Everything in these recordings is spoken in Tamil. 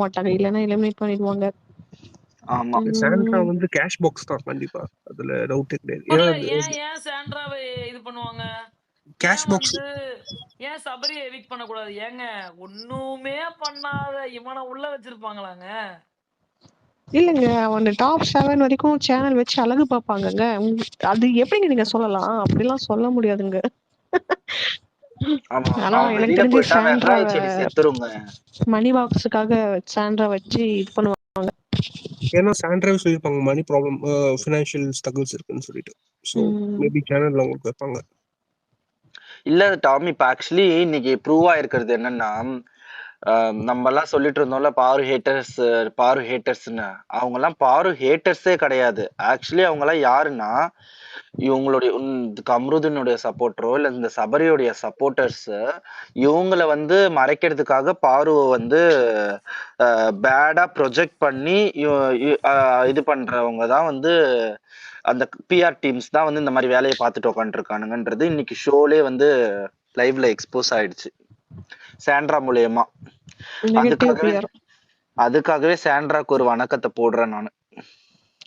மாட்டாங்க. இல்லன்னா எலிமினேட் பண்ணிடுவாங்க. ஆமா. சாண்ட்ரா வந்து கேஷ் பாக்ஸ் தான் கண்டிப்பா. அதுல டவுட்டே கிடையாது. இல்ல, ஏன்னா ஏன் சாண்ட்ராவை இது பண்ணுவாங்க? கேஷ் ஏன் பாக்ஸ் வந்து ஏன் சபரியை எவிக்ட் பண்ணக்கூடாது? ஏங்க ஒண்ணுமே பண்ணாத இவனை உள்ள வச்சிருப்பாங்களாங்க? இல்லங்க. அவன டாப் 7 வரைக்கும் சேனல் வச்சு அழகு பார்ப்பாங்கங்க. அது எப்படிங்க நீங்க சொல்லலாம்? அப்படிலாம் சொல்ல முடியாதுங்க. ஆமா. ஆனா அவன் எனக்கு வெளியில தெரிஞ்சு போயிட்டா சாண்ட்ராவ வெங்காய செடி செத்துருங்க. மணி பாக்ஸுக்காக சாண்ட்ரா வச்சு இது பண்ணுவாங்க. ஏன்னா சாண்ட்ராவே சொல்லியிருப்பாங்க மணி ப்ராப்ளம், ஃபினான்ஷியல் ஸ்ட்ரகிள்ஸ் இருக்குன்னு சொல்லிட்டு. ஸோ ம். மேபி சேனல்ல அவங்களுக்கு வைப்பாங்க. இல்ல டாமி, இப்ப ஆக்சுவலி இன்னைக்கு ப்ரூவ் ஆயிருக்கிறது என்னன்னா, நம்ம எல்லாம் சொல்லிட்டு இருந்தோம்ல பாரு ஹேட்டர்ஸ்ன்னு. அவங்க எல்லாம் பாரு ஹேட்டர்ஸே கிடையாது. ஆக்சுவலி அவங்க எல்லாம் யாருன்னா, இவங்களுடைய கம்ருதீனுடைய சப்போர்ட்டரோ இல்ல இந்த சபரியுடைய சப்போர்ட்டர்ஸ் இவங்களை வந்து மறைக்கிறதுக்காக பாருவை வந்து பேடா ப்ரொஜெக்ட் பண்ணி இது பண்றவங்க தான் வந்து அந்த பிஆர் டீம்ஸ் தான் வந்து இந்த மாதிரி வேலையை பார்த்துட்டு உட்காந்துருக்கானுங்கன்றது இன்னைக்கு ஷோலே வந்து லைவ்ல எக்ஸ்போஸ் ஆயிடுச்சு சாண்ட்ரா மூலியமா. Negative fear. அதுக்காகவே சாண்ட்ராக்கு ஒரு வணக்கத்தை போடுறேன் நான்.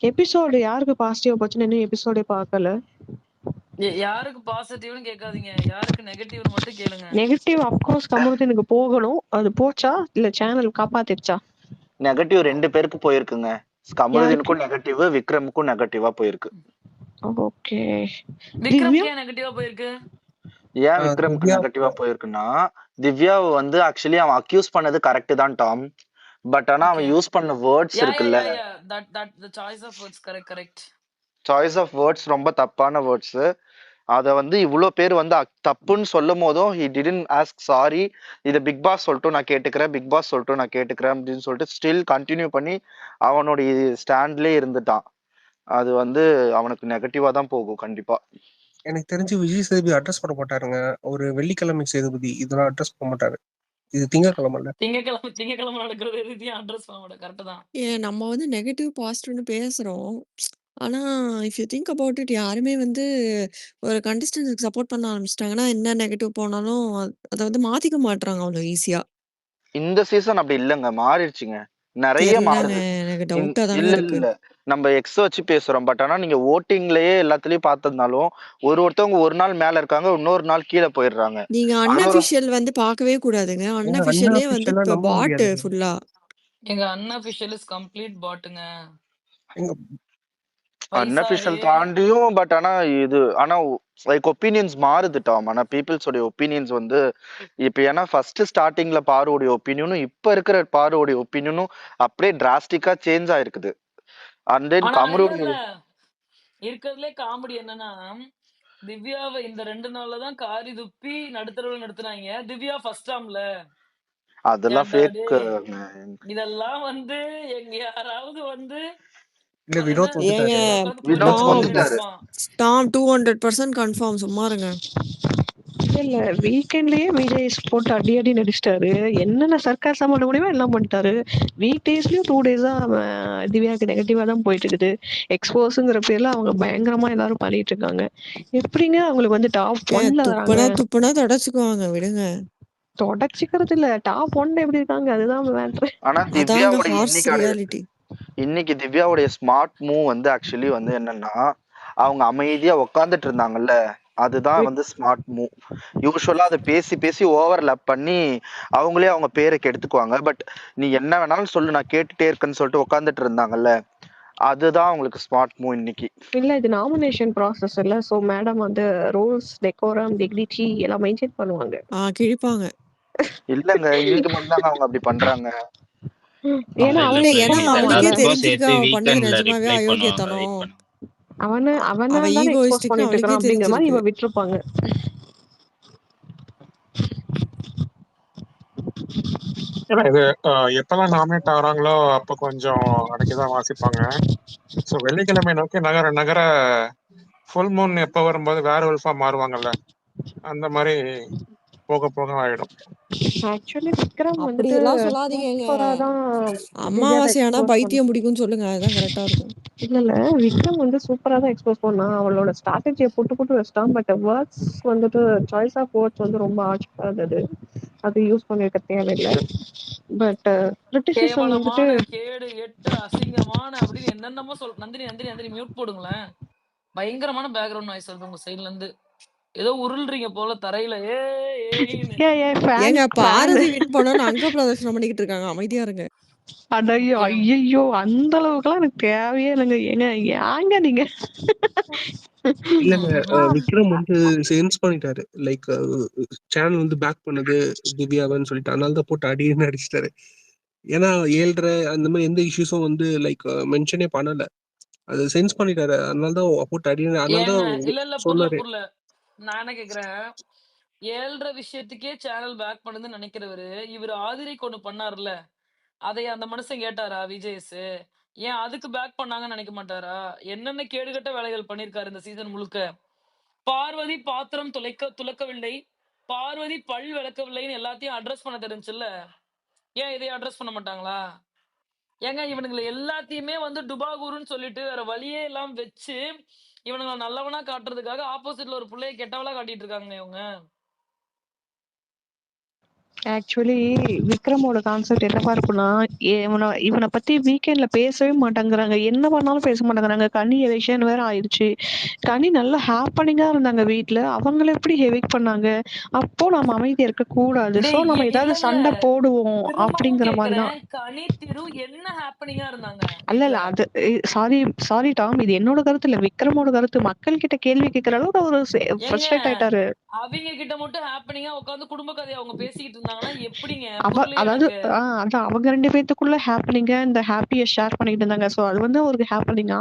எபிசோடு யாருக்கு பாசிட்டிவ் போச்சுன்னு இன்னும் எபிசோடே பார்க்கல. யாருக்கு பாசிட்டிவ்னு கேட்காதீங்க, யாருக்கு நெகட்டிவ்னு மட்டும் கேளுங்க. நெகட்டிவ் அப்கோர்ஸ் கமருதீனுக்கு போகணும். அது போச்சா இல்ல சேனல் காப்பாத்திருச்சா? நெகட்டிவ் 2 பேருக்கு போயிருக்குங்க. கமருதீனுக்கும் நெகட்டிவ், விக்ரமுக்கும் நெகட்டிவா போயிருக்கு. ஓகே. விக்ரம்க்கு ஏன் நெகட்டிவா போயிருக்கு? ஏன் விக்ரமுக்கு நெகட்டிவா போயிருக்குன்னா, திவ்யாவை வந்து ஆக்சுவலி அவன் அக்யூஸ் பண்ணது கரெக்ட் தான் டாம். பட் ஆனா அவன் யூஸ் பண்ண வேர்ட்ஸ் இருக்குல்ல, சாய்ஸ் ஆஃப் வேர்ட்ஸ் ரொம்ப தப்பான வேர்ட்ஸ். அத வந்து இவ்வளவு பேர் வந்து தப்புன்னு சொல்லும் போதும் he didn't ask sorry. இத பிக் பாஸ் சொல்லிட்டு நான் கேட்டுக்கிறேன், பிக் பாஸ் சொல்லிட்டு நான் கேட்டுக்கிறேன் அப்படின்னு சொல்லிட்டு ஸ்டில் கண்டினியூ பண்ணி அவனுடைய ஸ்டாண்ட்லயே இருந்துட்டான். அது வந்து அவனுக்கு நெகட்டிவா தான் போகும் கண்டிப்பா. எனக்கு தெரிஞ்சு விஜய் சேதுபதி அட்ரஸ் பண்ண மாட்டாருங்க. ஒரு வெள்ளிக்கிழமை சேதுபதி இதெல்லாம் அட்ரஸ் பண்ண மாட்டாரு. இது திங்கக்கிழமை நடக்கிறது எதையும் அட்ரஸ் பண்ண மாட்டாரு. கரெக்ட் தான். நம்ம வந்து நெகட்டிவ் பாசிட்டிவ்னு பேசுறோம். ஆனா if you think about it, யாருமே வந்து ஒரு கண்டஸ்டன்ட்ஸ்க்கு சப்போர்ட் பண்ண ஆரம்பிச்சிட்டாங்கன்னா என்ன நெகட்டிவ் போனாலும் அதை வந்து மாத்திக்க மாட்றாங்க அவ்வளோ ஈஸியா. இந்த சீசன் அப்படி இல்லங்க, மாறிடுச்சுங்க, நிறைய மாறுது. எனக்கு டவுட்டா தாங்க இல்ல இருக்கு. இல்ல நம்ம எக்ஸ் வச்சு பேசுறோம். பட் ஆனா நீங்க ஓட்டிங்லயே எல்லாத்துலயும் பார்த்ததுனாலும் ஒருத்தவங்க ஒரு நாள் மேல இருக்காங்க, இன்னொரு நாள் கீழே போயிடுறாங்க. நீங்க அன்அபிஷியல் வந்து பார்க்கவே கூடாதுங்க. அன்அபிஷியலே வந்து இப்ப பாட் ஃபுல்லா. எங்க அன்அபிஷியல் இஸ் கம்ப்ளீட் பாட்டுங்க. அன்அபிஷியல் தாண்டியும் பட் ஆனா இது லைக் ஒப்பீனியன்ஸ் மாறுது டாம். ஆனா பீப்புள்ஸோட ஒப்பீனியன்ஸ் வந்து இப்ப ஏன்னா ஃபர்ஸ்ட் ஸ்டார்டிங்ல பாருவோடைய ஒப்பீனியனும் இப்ப இருக்கிற பாருவோடைய ஒப்பீனியனும் அப்படியே டிராஸ்டிக்கா சேஞ்ச் ஆயிருக்குது. அண்ட் தென் கமருதீன் இருக்கிறதுலே காமெடி என்னன்னா, திவ்யாவை இந்த 2 நாள்ல தான் காரி துப்பி நடுத்தரவுல நடத்துனாங்க. திவ்யா ஃபர்ஸ்ட் டைம்ல அதெல்லாம் ஃபேக். இதெல்லாம் வந்து எங்க யாராவது வந்து இல்ல வினோத் வந்துட்டாரு. Tom 200% confirm. சும்மா இருங்க. இல்ல வீக்கெண்ட்லயே விஜய் போட்டு அடி நடிச்சிட்டாரு. என்னென்ன சர்க்காசம் பண்ண முடியுமோ எல்லாம் பண்ணிட்டாரு. வீக் டேஸ்லயும் 2 டேஸா திவ்யாவுக்கு நெகட்டிவா தான் போயிட்டு இருக்குது. எக்ஸ்போஸ்ங்கிற பேர்ல அவங்க பயங்கரமா எல்லாரும் பண்ணிட்டு இருக்காங்க. எப்படிங்க அவங்களுக்கு வந்து டாப் 1ல வராங்க? துப்புனா தொடச்சுக்குவாங்க, விடுங்க. தொடச்சிக்கிறது இல்ல, டாப் 1ல எப்படி இருக்காங்க அதுதான் மேட்டர். ஆனா திவ்யாவோட இன்னைக்கு திவ்யாவுடைய ஸ்மார்ட் மூவ் வந்து ஆக்சுவலி வந்து என்னன்னா, அவங்க அமைதியா உக்காந்துட்டு இருந்தாங்கல்ல, அதுதான் வந்து ஸ்மார்ட் மூவ். யூஸ்வலா அதை பேசி பேசி ஓவர்லாப் பண்ணி அவங்களே அவங்க பேரை கெடுத்துக்குவாங்க. பட் நீ என்ன வேணாலும் சொல்லு, நான் கேட்டுட்டே இருக்கேன்னு சொல்லிட்டு உட்காந்துட்டு இருந்தாங்கல்ல, அதுதான் அவங்களுக்கு ஸ்மார்ட் மூவ் இன்னைக்கு. இல்ல இது நாமினேஷன் ப்ராசஸ் இல்ல, சோ மேடம் வந்து ரூல்ஸ், டெக்கோரம், டிக்னிட்டி எல்லாம் மெயின்டைன் பண்ணுவாங்க. கிழிப்பாங்க. இல்லங்க, இன்னைக்கு மட்டும்தாங்க அவங்க அப்படி பண்றாங்க. ஏன்னா அவனுக்கே தெரிஞ்சிருக்கு அவன் பண்ணது நிஜமாவே அயோக்கியத்தனம். அவனை எக்ஸ்போஸ் பண்ணிட்டு இருக்கான் அப்படிங்கிற மாதிரி இவ விட்டுருப்பாங்க. இது எப்பெல்லாம் நாமினேட் ஆகுறாங்களோ அப்ப கொஞ்சம் அடக்கிதான் வாசிப்பாங்க. ஸோ வெள்ளிக்கிழமை நோக்கி நகர நகர ஃபுல் மூன் எப்ப வரும்போது வேற உல்ஃபா மாறுவாங்கல்ல, அந்த மாதிரி போக போக ஆயிடும். ஆக்சுவலி விக்ரம் அப்படி எல்லாம் சொல்லாதீங்க. அமாவாசை ஆனா பைத்தியம் பிடிக்கும்னு சொல்லுங்க, அதுதான் கரெக்டா இருக்கும். இல்ல விக்ரம் வந்து சூப்பரா தான் எக்ஸ்போஸ் பண்ணான். அவளோட ஸ்ட்ராட்டஜிய போட்டு வச்சுட்டான். பட் வேர்ட்ஸ் வந்துட்டு சாய்ஸ் ஆஃப் வேர்ட்ஸ் வந்து ரொம்ப ஆர்ஷா இருந்தது. அது யூஸ் பண்ணிருக்க தேவையில்ல. பட் கிரிட்டிசிசம் வந்துட்டு கேவலமான கேடு எட்டு அசிங்கமான அப்படின்னு என்னென்னமோ நந்தினி நந்தினி நந்தினி மியூட் போடுங்களேன். பயங்கரமான பேக்ரவுண்ட் நாய்ஸ் வருது உங்க சைட்ல இருந்து. ஏதோ உருள்றீங்க போல தரையில. ஏன்னு ஏங்க ஃபேன் பாரதி வின் பண்ணோன்னு அங்க பிரதர்ஷனம் பண்ணிக்கிட்டு இருக்காங்க. அமைதியா இருங்க. அடையோ ஓகே. ஐயையோ அந்த அளவுக்குலாம் எனக்கு தேவையே இல்லைங்க. ஏங்க நீங்க இல்லங்க விக்ரம் வந்து சென்ஸ் பண்ணிட்டாரு. லைக் சேனல் வந்து பேக் பண்ணது திவ்யாவன்னு சொல்லிட்டு, அதனால தான் போட்டு அடின்னு அடிச்சிட்டாரு. ஏன்னா 7:30 அந்த மாதிரி எந்த இஷ்யூஸும் வந்து லைக் மென்ஷனே பண்ணல. அது சென்ஸ் பண்ணிட்டாரு. அதனால தான் போட்டு அடின்னு, அதனால ஏங்க தான் இல்ல சொன்னாரு. புரியல. நான் என்ன கேக்குறேன், 7:30 விஷயத்துக்கே சேனல் பேக் பண்ணுதுன்னு நினைக்கிறவரு, இவரு ஆதிரைக்கு ஒண்ணு பண்ணாருல்ல, அதை அந்த மனுஷன் கேட்டாரா விஜேஸ்? ஏன் அதுக்கு பேக் பண்ணாங்கன்னு நினைக்க மாட்டாரா? என்னென்ன கேடுகட்ட வேலைகள் பண்ணிருக்காரு இந்த சீசன் முழுக்க. பார்வதி பாத்திரம் துலக்கவில்லை, பார்வதி பல் விளக்கவில்லைன்னு எல்லாத்தையும் அட்ரஸ் பண்ண தெரிஞ்சுல்ல, ஏன் இதை அட்ரஸ் பண்ண மாட்டாங்களா? ஏங்க இவனுங்களை எல்லாத்தையுமே வந்து டுபாகூருன்னு சொல்லிட்டு வேற வழியே எல்லாம் வச்சு இவனுங்களை நல்லவனா காட்டுறதுக்காக ஆப்போசிட்ல ஒரு பிள்ளைய கெட்டவளா காட்டிட்டு இருக்காங்க இவங்க. ஆக்சுவலி விக்ரமோட கான்செப்ட் என்னவா இருக்குன்னா, இவனை பத்தி வீக்கெண்ட்ல பேசவே மாட்டேங்கிறாங்க. என்ன பண்ணாலும் பேச மாட்டேங்கிறாங்க. கனி எலெக்ஷன் வேற ஆயிடுச்சு. கனி நல்ல ஹாப்பனிங்கா இருந்தாங்க வீட்ல. அவங்கள எப்படி எவிக்ட் பண்ணாங்க? அப்போ நம்ம அமைதியா இருக்க கூடாது. சோ டேய் நம்ம ஏதாவது இல்லங்க, சண்டை போடுவோம் திரும்பவும் அப்படிங்கிற மாதிரிதான். கேக்குறேன், கனி திரு என்ன ஹாப்பனிங்கா இருந்தாங்க அல்ல வீட்ல? அது சாரி சாரி டாம், இது என்னோட கருத்து இல்ல, விக்ரமோட கருத்து. மக்கள் கிட்ட கேள்வி கேட்கிற அளவுக்கு அவரு ஏங்க ஃப்ரஸ்ட்ரேட் ஆயிட்டாரு. அவங்க கிட்ட மட்டும் ஹாப்பனிங்கா உட்காந்து குடும்ப கதையை அவங்க பேசிக்கிட்டு இருந்தாங்கன்னா எப்படிங்க? அதாவது புரியல எனக்கு. அதான் அவங்க 2 பேத்துக்குள்ள ஹேப்பனிங்க இந்த ஹாப்பிய ஷேர் பண்ணிட்டு இருந்தாங்க. சோ அது வந்து அவருக்கு ஹேப்பனிங்கா.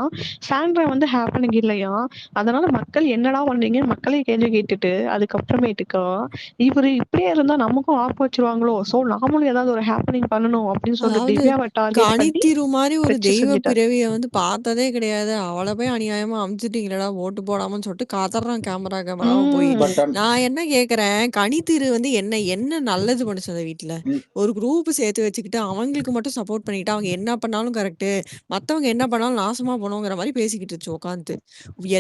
சாண்ட்ரா வந்து ஹேப்பனிங் இல்லையா. அதனால மக்கள் என்னடா பண்றீங்கன்னு மக்களே கேள்வி கேட்டுட்டு அதுக்கப்புறமேட்டுக்கா இவரு இப்படியே இருந்தா நமக்கும் ஆப்பு வச்சிருவாங்களோ, சோ நாமளும் ஏதாவது ஒரு ஹேப்பனிங் பண்ணணும் அப்படின்னு சொல்லிட்டு அதாவது திவ்யாவை டார்கெட் பண்ணி கனித்திரு மாதிரி ஒரு வச்சு தெய்வ செஞ்சுட்டாரு. பிறவிய வந்து பார்த்ததே கிடையாது. அவளை போய் அநியாயமா அமுச்சிட்டீங்களடா ஓட்டு போடாமன்னு சொல்லிட்டு கதறான் கேமராவை போய். பட் நான் என்ன கேக்குறேன், கனித்திரு வந்து என்ன என்ன நல்லது பண்ணுச்சு அந்த வீட்ல? ஒரு குரூப் சேர்த்து வச்சுக்கிட்டு அவங்களுக்கு மட்டும் சப்போர்ட் பண்ணிக்கிட்டு அவங்க என்ன பண்ணாலும் கரெக்ட், மத்தவங்க என்ன பண்ணாலும் நாசமா போனோங்கிற மாதிரி பேசிக்கிட்டு இருந்துச்சு உட்காந்து.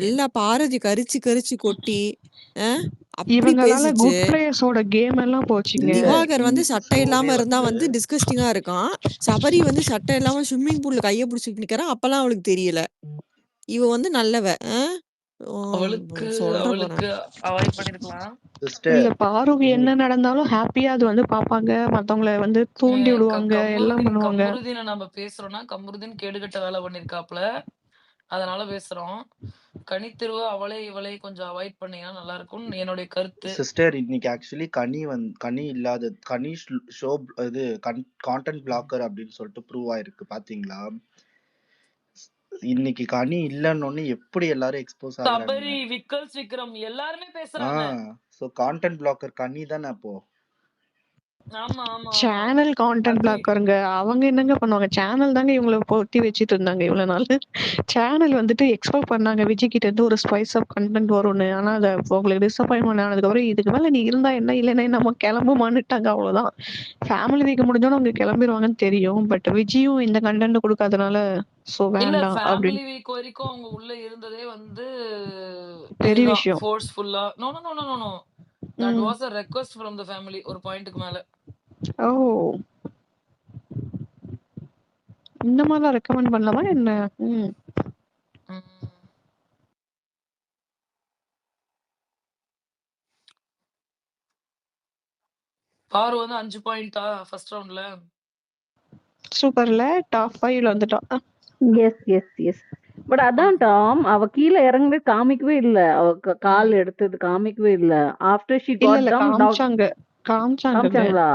எல்லா பாரதி கரிச்சு கரிச்சு கொட்டி அப்படி இவங்களால பேசிச்சு. குட் பிளேயர்ஸோட கேம் எல்லாம் போச்சுங்க. இல்ல திவாகர் வந்து சட்டை இல்லாம ஷோவே இருந்தா வந்து வந்து டிஸ்கஸ்டிங்கா இருக்கான். சபரி வந்து சட்டை இல்லாம ஸ்விம்மிங் பூல்ல கைய பிடிச்சிட்டு நிக்கிறான். அப்பெல்லாம் அவளுக்கு தெரியல. இவ வந்து நல்லவ. அவளுக்கு சொல்றேன் பாரேன். அவளுக்கு அவாய்ட் பண்ணிருக்கலாம். இல்ல சிஸ்டர் பாருக்கு என்ன நடந்தாலும் ஹாப்பியா அது வந்து பாப்பாங்க. மத்தவங்கள வந்து தூண்டி விடுவாங்க. எல்லாம் பண்ணுவாங்க. கமருதீனை நம்ம பேசுறோம்னா கமருதீன் கேடுகட்ட வேலை பண்ணிருக்காப்ல, அதனால பேசுறோம். கனித்திருவ அவளே இவளே கொஞ்சம் அவாய்ட் பண்ணீங்கன்னா நல்லா இருக்கும்னு என்னுடைய கருத்து. சிஸ்டர் இன்னைக்கு ஆக்சுவலி கனி இல்லாத கனி ஷோ இது கான்டென்ட் பிளாக்கர் அப்படின்னு சொல்லிட்டு ப்ரூவ் ஆயிருக்கு பாத்தீங்களா? இன்னைக்கு கனி இல்லன்னு எப்படி எல்லாரும் எக்ஸ்போஸ் ஆகுறாங்க. சபரி, விக்கல்ஸ், விக்ரம் எல்லாருமே பேசுறாங்க. சோ கான்டென்ட் பிளாக்கர் கனி தானே அப்போ. ஆமா ஆமா ஆமா. Channel content Agree. பிளாக்கருங்க. அவங்க என்னங்க பண்ணுவாங்க? சேனல் தாங்க இவங்கள பொத்தி வச்சிட்டு இருந்தாங்க இவ்வளவு நாள். சேனல் வந்துட்டு எக்ஸ்பெக்ட் பண்ணாங்க விஜய் கிட்ட இருந்து ஒரு ஸ்பைஸ் ஆஃப் கண்டென்ட் வரும்னு. ஆனா அத உங்களுக்கு டிசப்பாயின்மெண்ட் ஆனதுக்கப்புறம் இதுக்கு மேல நீ இருந்தா என்ன இல்லைன்னா நம்ம கிளம்புமான்னுட்டாங்க. அவ்வளவுதான். ஃபேமிலி வீக் முடிஞ்சோன்னு அவங்க கிளம்பிடுவாங்கன்னு தெரியும். பட் விஜயும் இந்த கண்டென்ட் கொடுக்காதனால சோ இல்ல வேண்டாம் ஃபேமிலி அப்படின்னு வீக் வரைக்கும் அவங்க உள்ள இருந்ததே வந்து பெரிய இதுதான் விஷயம். ஃபோர்ஸ்ஃபுல்லா. No no no no no no. That was a request from the family ஒரு பாயிண்ட்க்கு மேல. ஓ, இந்த மாதிரிலாம் ரெக்கமெண்ட் பண்ணலாமா என்ன? பாரு வந்து 5 பாயிண்டா ஃபர்ஸ்ட் ரவுண்ட்ல. சூப்பர்ல டாப் 5ல வந்துட்டோம். Yes yes yes. பட் அதான் டாம், அவ கீழே இறங்குறது காமிக்கவே இல்ல. அவ கால் எடுத்தது காமிக்கவே இல்ல. ஆஃப்டர் ஷி இல்ல காட் இல்ல டவுன் காமிச்சாங்கங்க. காமிச்சாங்களா?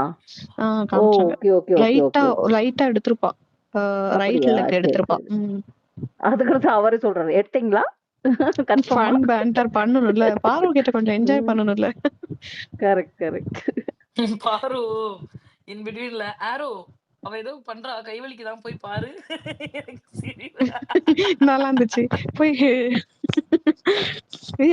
ஓ காமிச்சாங்க. ஓகே ஓகே ஓகே லைட்டா ஓகே. லைட்டா எடுத்திருப்பா. ரைட் அப்படியா? லெக் சரி எடுத்திருப்பா. சரி. அதுக்கடுத்து அவரே சொல்றாரு எடுத்தீங்களா? கன்ஃபார்மா? ஃபன் பேண்டர் பண்ணணும்ல. பார்வ கிட்ட கொஞ்சம் என்ஜாய் பண்ணணும்ல. Correct correct. பாரு இன் பிட்வீன்ல ஆரோ அவ ஏதோ பண்றா, கைவலிக்கு தான் போய் பாரு. நல்லா இருந்துச்சு. போய்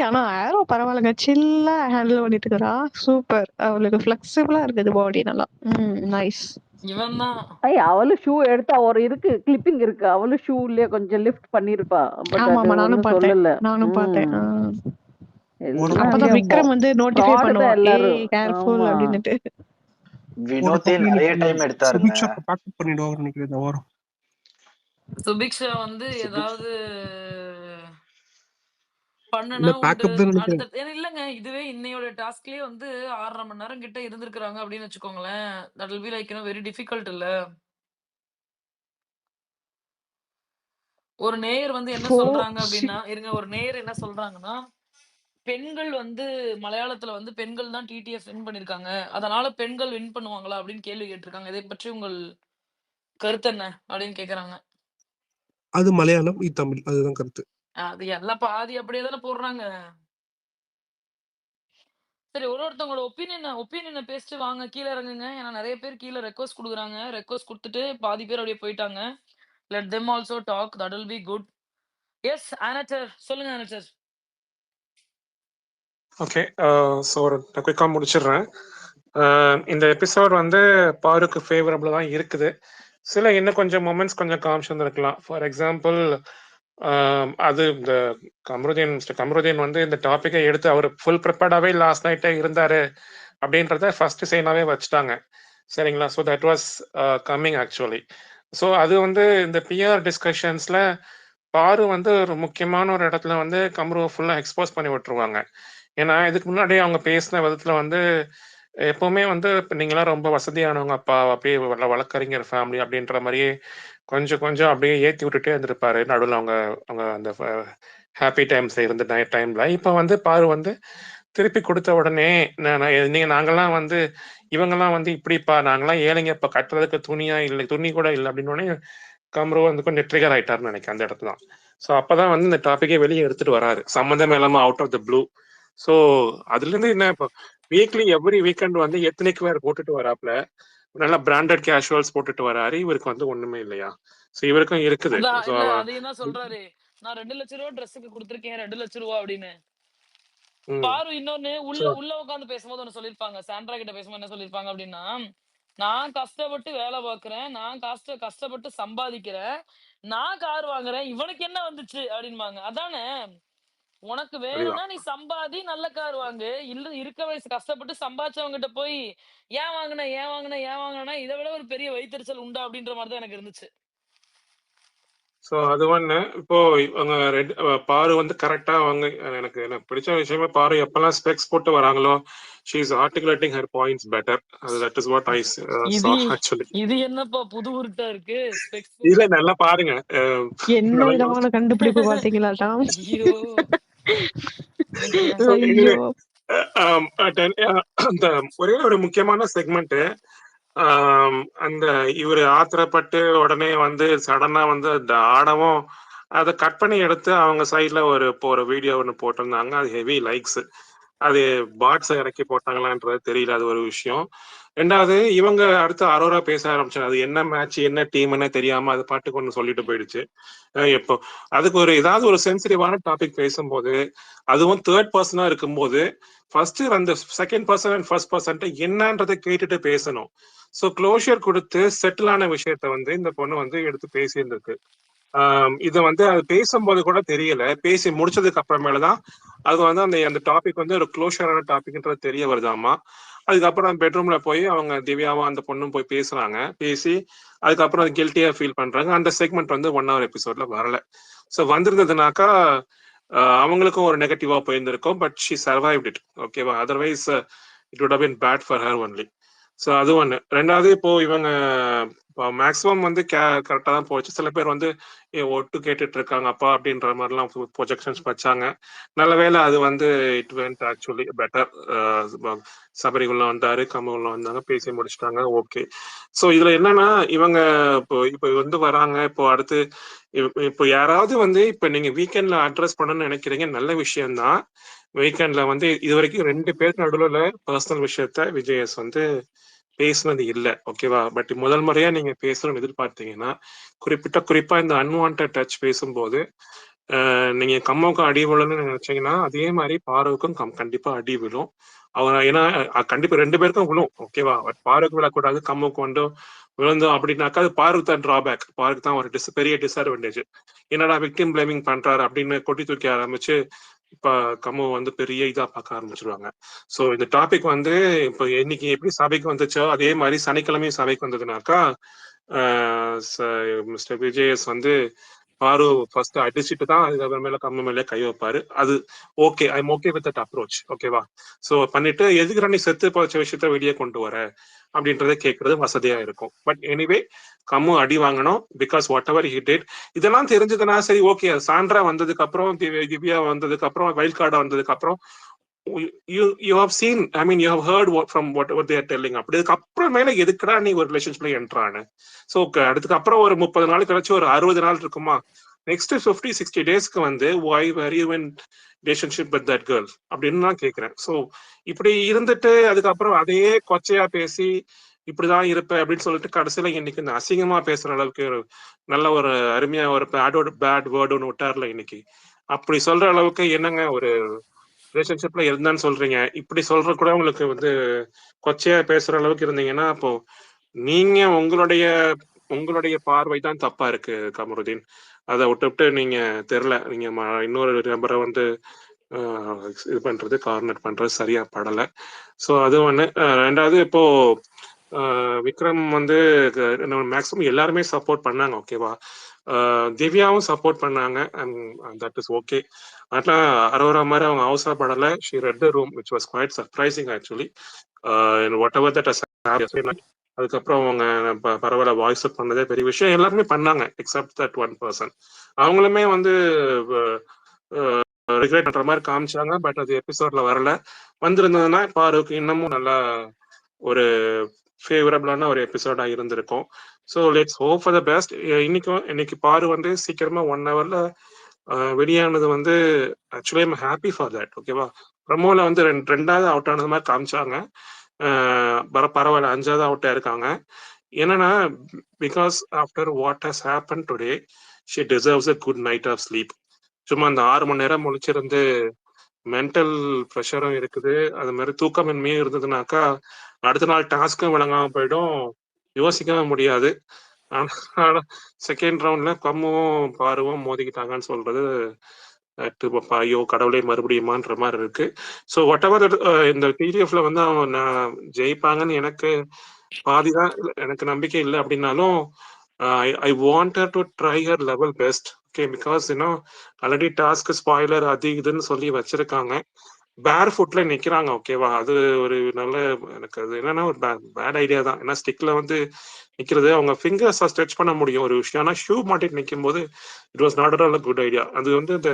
ஆனா ஆரோ பரவாயில்லங்க. சில்லா ஹேண்டில் பண்ணிட்டு இருக்கறா. சூப்பர். அவளுக்கு ஃபிளெக்சிபிளா இருக்குது பாடி நல்லா. நைஸ். இவன் தான் அவளும் ஷூ எடுத்தா ஒரு இருக்கு கிளிப்பிங் இருக்கு, அவளும் ஷூலயே கொஞ்சம் லிஃப்ட் பண்ணிருப்பா, பட் ஆமா அது ஆமா நானும் ஒண்ணும் பார்த்தேன் சொல்லல. நானும் பார்த்தேன். எல்லாம் அப்பதான் இங்க விக்ரம் வந்து நோட்டிஃபை ஃப்ராடு தான் பண்ணுவான், ஏய் எல்லாரும். கேர்ஃபுல் ஆமா. அப்படின்னுட்டு. வினோத்தே நிறைய டைம் எடுத்தாருங்க. சுபிக்ஷா பேக்கப் பண்ணிடுவாங்கன்னு நினைக்கிறேன் இந்த வாரம். சுபிக்ஷா வந்து ஏதாவது பண்ணுனா இல்ல உண்டு பேக்கப் தான் நினைக்கிறேன். அடுத்த இல்லங்க, இதுவே இன்னையோட டாஸ்க்லயே வந்து 6.5 மணி நேரம் கிட்ட இருந்திருக்காங்க அப்படின்னு வச்சுக்கோங்களேன். That will be like very difficult இல்ல. ஒரு நேயர் வந்து என்ன சொல்றாங்க அப்படின்னா, இருங்க, ஒரு நேயர் என்ன சொல்றாங்கன்னா, பெண்கள் வந்து மலையாளத்துல வந்து பெண்கள் தான் டிடிஎஃப் வின் பண்ணிருக்காங்க, அதனால பெண்கள் வின் பண்ணுவாங்களா அப்படின்னு கேள்வி கேட்டிருக்காங்க. இதை பற்றி உங்கள் கருத்து என்ன அப்படின்னு கேக்குறாங்க. அது மலையாளம், இது தமிழ், அதுதான் கருத்து. அது எல்லாம் பாதி அப்படியே தானே போடுறாங்க. சரி, ஒருத்தவங்களோட ஒப்பீனியனை பேசிட்டு வாங்க, கீழே இறங்குங்க. ஏன்னா நிறைய பேர் கீழே ரெக்வஸ்ட் கொடுக்குறாங்க. ரெக்வஸ்ட் கொடுத்துட்டு பாதி பேர் அப்படியே போயிட்டாங்க. Let them also talk, that will be good. Yes announcer, சொல்லுங்க ஆனச்சர். ஓகே, ஸோ ஒரு குயிக்காக முடிச்சிடுறேன். இந்த எபிசோட் வந்து பாருக்கு ஃபேவரபிளாக தான் இருக்குது. சில இன்னும் கொஞ்சம் மொமெண்ட்ஸ் கொஞ்சம் காமிச்சிருந்துருக்கலாம். ஃபார் எக்ஸாம்பிள், அது இந்த கமருதீன் வந்து இந்த டாப்பிக்கை எடுத்து அவர் ஃபுல் ப்ரிப்பேர்டாகவே லாஸ்ட் நைட்டே இருந்தார் அப்படின்றத ஃபர்ஸ்ட் சைனாகவே வச்சுட்டாங்க. சரிங்களா? So that was coming actually. So அது வந்து இந்த பிஆர் டிஸ்கஷன்ஸில் பாரு வந்து ஒரு முக்கியமான ஒரு இடத்துல வந்து கம்ருவை ஃபுல்லாக எக்ஸ்போஸ் பண்ணி விட்டுருவாங்க. ஏன்னா இதுக்கு முன்னாடி அவங்க பேசின விதத்தில் வந்து எப்பவுமே வந்து இப்போ நீங்களாம் ரொம்ப வசதியானவங்க அப்பா, அப்படியே வழக்கறிஞர் ஃபேமிலி அப்படின்ற மாதிரியே கொஞ்சம் கொஞ்சம் அப்படியே ஏற்றி விட்டுட்டே இருந்திருப்பாரு நடுவில் அவங்க அவங்க அந்த ஹாப்பி டைம்ஸ் இருந்த டைம்ல. இப்போ வந்து பாரு வந்து திருப்பி கொடுத்த உடனே நாங்கெல்லாம் வந்து இவங்கெல்லாம் வந்து இப்படிப்பா, நாங்கெல்லாம் ஏழைங்க, இப்போ கட்டுறதுக்கு துணியா இல்லை, துணி கூட இல்லை அப்படின்னு உடனே கம்ரு வந்து கொஞ்சம் ட்ரிகர் ஆயிட்டாருன்னு நினைக்கிறேன் அந்த இடத்துல தான். ஸோ அப்பதான் வந்து இந்த டாப்பிக்கே வெளியே எடுத்துட்டு வராரு, சம்மந்தமே இல்லாம out of the blue. So அதுல இருந்து என்ன, இப்போ வீக்லி எவ்ரி வீக்கெண்ட் வந்து எத்தனைக்கு வேற போட்டுட்டு வராப்ல, நல்லா பிராண்டட் கேஷுவல்ஸ் போட்டுட்டு வராரு. இவருக்கு வந்து ஒண்ணுமே இல்லையா? ஸோ இவருக்கும் இருக்குது. ஸோ இல்ல, அதையும் தான் சொல்றாரு, நான் 2 லட்சம் ரூபா ட்ரெஸ்ஸுக்கு கொடுத்துருக்கேன், 2 லட்சம் ரூபா அப்படின்னு. பாரு இன்னொன்னு உள்ள உட்காந்து பேசும்போது ஒண்ணு சொல்லிருப்பாங்க, சாண்ட்ரா கிட்ட பேசும்போது என்ன சொல்லிருப்பாங்க அப்படின்னா, நான் கஷ்டப்பட்டு வேலை பாக்குறேன், நான் கஷ்டப்பட்டு சம்பாதிக்கிறேன், நான் கார் வாங்குறேன், இவனுக்கு என்ன வந்துச்சு அப்படின்பாங்க. அதானே, உனக்கு வேணும்னா நீ சம்பாதி, நல்ல கார் வாங்கு. இல்ல இருக்க வயசு கஷ்டப்பட்டு சம்பாதிச்சவங்க கிட்ட போய் ஏன் வாங்கினா இதை விட ஒரு பெரிய வயிற்றுச்சல் உண்டா அப்படின்ற மாதிரி தான் எனக்கு இருந்துச்சு. ஸோ அது ஒன்று. இப்போ அவங்க பாரு வந்து கரெக்டா அவங்க எனக்கு பிடிச்ச விஷயமே பாரு எப்பெல்லாம் ஸ்பெக்ஸ் போட்டு வராங்களோ, she is articulating her points better. That is what I saw actually. இது என்னப்பா புது உருட்டா இருக்கு, ஸ்பெக்ஸ் இல்ல நல்லா பாருங்க. என்ன விதமான கண்டுபிடிப்பு பாத்தீங்களா டாம்? ஐயோ ஐயோ, அந்த ஒரே ஒரு முக்கியமான செக்மெண்ட், அந்த இவரு ஆத்திரப்பட்டு உடனே வந்து சடனா வந்து அந்த ஆடவும் அதை கட் பண்ணி எடுத்து அவங்க சைட்ல ஒரு வீடியோ ஒன்று போட்டிருந்தாங்க. அது ஹெவி லைக்ஸ். அது பாட்ஸ் இறக்கி போட்டாங்களான்றது தெரியல, அது ஒரு விஷயம். ரெண்டாவது, இவங்க அடுத்து அரோரா பேச ஆரம்பிச்சாங்க. அது என்ன மேட்ச் என்ன டீம்னே தெரியாம அது பாட்டுக்கு ஒன்று சொல்லிட்டு போயிடுச்சு. எப்போ அதுக்கு ஏதாவது ஒரு சென்சிட்டிவான டாபிக் பேசும்போது, அதுவும் தேர்ட் பர்சனா இருக்கும்போது ஃபர்ஸ்ட் அந்த second person and first person என்னன்றதை கேட்டுட்டு பேசணும். ஸோ க்ளோஷர் கொடுத்து செட்டில் ஆன விஷயத்த வந்து இந்த பொண்ணு வந்து எடுத்து பேசியிருந்திருக்கு. இது வந்து அது பேசும்போது கூட தெரியல, பேசி முடிச்சதுக்கு அப்புறமேலதான் அது வந்து அந்த டாபிக் வந்து ஒரு க்ளோஷரான டாபிக்ன்றது தெரிய வருதாமா. அதுக்கப்புறம் பெட்ரூம்ல போய் அவங்க திவ்யாவும் அந்த பொண்ணும் போய் பேசுறாங்க. பேசி அதுக்கப்புறம் அது கில்ட்டியா ஃபீல் பண்றாங்க. அந்த செக்மெண்ட் வந்து 1 hour எபிசோட்ல வரல. ஸோ வந்திருந்ததுனாக்கா அவங்களுக்கும் ஒரு நெகட்டிவா போயிருந்திருக்கும். But she survived it. ஓகேவா? Otherwise it would have been bad for her only. So அது ஒன்று. ரெண்டாவது, இப்போ இவங்க மேக்ஸிமம் வந்து கரெக்டாக தான் போச்சு. சில பேர் வந்து ஒட்டு கேட்டுட்டு இருக்காங்க அப்பா அப்படின்ற மாதிரிலாம் ப்ரொஜெக்ஷன்ஸ் வச்சாங்க. நல்ல வேலை அது வந்து it went actually better. Sabari உள்ள வந்தாரு, கம்ம உள்ள வந்தாங்க, பேசி முடிச்சுட்டாங்க. ஓகே. ஸோ இதுல என்னன்னா, இவங்க இப்போ வந்து வராங்க. இப்போ அடுத்து இப்போ யாராவது வந்து இப்போ நீங்க வீக்கெண்ட்ல அட்ரஸ் பண்ணணும்னு நினைக்கிறீங்க, நல்ல விஷயம்தான். வீக்கெண்ட்ல வந்து இது வரைக்கும் 2 பேருக்கு நடுவில் பர்சனல் விஷயத்த விஜயஸ் வந்து பேசுனது இல்லை. ஓகேவா? பட் முதல் முறையா நீங்க பேசணும்னு எதிர்பார்த்தீங்கன்னா, குறிப்பா இந்த அன்வான்ட் டச் பேசும்போது நீங்க கம்மாவுக்கும் அடி விழணும்னு நினைச்சீங்கன்னா, அதே மாதிரி பாருவுக்கும் கண்டிப்பா அடி விழும். ஏன்னா கண்டிப்பா 2 பேருக்கும் விழும். ஓகேவா? பட் பாருக்கு விழக்கூடாது, கம்முக்கு வந்து விழுந்தோம் அப்படின்னாக்கா அது பாருக்கு தான் டிராபேக், பாருக்கு தான் ஒரு பெரிய டிஸ்அட்வான்டேஜ். என்னடா விக்டிம் பிளேமிங் பண்றாரு அப்படின்னு கொட்டி தூக்கி ஆரம்பிச்சு இப்ப கம்மு வந்து பெரிய இதா பார்க்க ஆரம்பிச்சிருவாங்க. ஸோ இந்த டாபிக் வந்து இப்போ இன்னைக்கு எப்படி சபைக்கு வந்துச்சோ அதே மாதிரி சனிக்கிழமையும் சபைக்கு வந்ததுனாக்கா மிஸ்டர் விஜயஸ் வந்து பாரு ஃபர்ஸ்ட் அடிச்சுட்டு தான் அதுக்கப்புறமேல கம்மு மேல கை வைப்பாரு. அது okay, I'm okay with that approach. ஓகேவா? ஸோ பண்ணிட்டு எதுக்கு நீ செத்து போச்ச விஷயத்த வெளியே கொண்டு வர அப்படின்றத கேட்கறது வசதியா இருக்கும். பட் எனிவே கம்மு அடி வாங்கணும் because what ever he did. இதெல்லாம் தெரிஞ்சதுன்னா சரி ஓகே. சாண்ட்ரா வந்ததுக்கு அப்புறம் திவ்யா வந்ததுக்கு அப்புறம் வைல்ட் கார்டா வந்ததுக்கு அப்புறம் you have seen, I mean you have heard from whatever they are telling. அப்படி அப்புறமேல எதுக்குடா நீ ஒரு ரிலேஷன்ஷிப்ல என்ட்ரானு? ஸோ அதுக்கு அப்புறம் ஒரு 30 நாள் கழிச்சு ஒரு 60 நாள் இருக்குமா, நெக்ஸ்ட் 50-60 டேஸ்க்கு வந்து why were you in relationship with that girl அப்படின்னு நான் கேட்கிறேன். ஸோ இப்படி இருந்துட்டு அதுக்கப்புறம் அதையே கொச்சையா பேசி இப்படிதான் இருப்பேன் அப்படின்னு சொல்லிட்டு கடைசியில இன்னைக்கு இந்த அசிங்கமா பேசுற அளவுக்கு நல்ல ஒரு அருமையா ஒரு பேட் வேர்டு ஒன்று விட்டார்ல இன்னைக்கு. அப்படி சொல்ற அளவுக்கு என்னங்க ஒரு ரிலேஷன்ஷிப்ல இருந்தான்னு சொல்றீங்க. இப்படி சொல்ற கூட உங்களுக்கு வந்து கொச்சையா பேசுற அளவுக்கு இருந்தீங்கன்னா அப்போ நீங்க உங்களுடைய பார்வை தான் தப்பா இருக்கு கமருதீன். அதை விட்டு நீங்க தெரியல, நீங்க இன்னொரு நபரை வந்து இது பண்றது கார்னர் பண்றது சரியா படல. ஸோ அது ஒண்ணு. ரெண்டாவது இப்போ விக்ரம் வந்து மேக்ஸிமம் எல்லாருமே சப்போர்ட் பண்ணாங்க. ஓகேவா? திவ்யாவும் சப்போர்ட் பண்ணாங்க. That is okay. ஆனா அரோரா மாதிரி அவங்க அவசரப்படல. She read the room which was quite surprising actually. Whatever that அதுக்கப்புறம் அவங்க பரவாயில்ல வாய்ஸ் அப் பண்ணதே பெரிய விஷயம். எல்லாருமே பண்ணாங்க எக்ஸப்ட் தட் ஒன் பர்சன். அவங்களுமே வந்து ரிக்ரெட் பண்ற மாதிரி காமிச்சாங்க. பட் அது எபிசோட்ல வரல. வந்திருந்ததுன்னா பாருக்கு இன்னமும் நல்லா ஒரு ஃபேவரபிளான ஒரு எபிசோடா இருந்திருக்கும். So let's hope for the best. இன்னைக்கு பாரு வந்து சீக்கிரமா 1 hourல வெளியானது வந்து actually I'm happy for that. ஓகேவா? ப்ரமோல வந்து ரெண்டாவது அவுட் ஆனது மாதிரி காமிச்சாங்க. பரவாயில்ல, 5வது அவுட்டா இருக்காங்க. என்னன்னா because after what has happened today she deserves a good night of sleep. சும்மா அந்த 6 மணி நேரம் முழிச்சிருந்து மென்டல் ப்ரெஷரும் இருக்குது, அது மாதிரி தூக்கமின்மையும் இருந்ததுனாக்கா அடுத்த நாள் டாஸ்க்கும் விளங்காம போயிடும், யோசிக்கவே முடியாது. ஆனா செகண்ட் ரவுண்ட்ல கம்முவும் பாருவும் மோதிக்கிட்டாங்கன்னு சொல்றது ஐயோ கடவுளே மறுபடியுமான்ற மாதிரி இருக்கு. ஸோ வாட் எவர் இந்த டிடிஎஃப்ல வந்து அவங்க ஜெயிப்பாங்கன்னு எனக்கு பாதிதான், எனக்கு நம்பிக்கை இல்லை அப்படின்னாலும் I wanted to try her level best. Okay, because already task spoiler அது இதுன்னு சொல்லி வச்சிருக்காங்க. பேர் ஃபுட்ல நிக்கிறாங்க. ஓகேவா? அது ஒரு நல்ல, எனக்கு அது என்னன்னா ஒரு பேட் ஐடியா தான். ஏன்னா ஸ்டிக்ல வந்து நிக்கிறது அவங்க ஃபிங்கர்ஸ் ஸ்ட்ரெச் பண்ண முடியும் ஒரு விஷயம். ஆனா ஷூ மாட்டிட்டு நிற்கும் போது it was not at all good idea. அது வந்து இந்த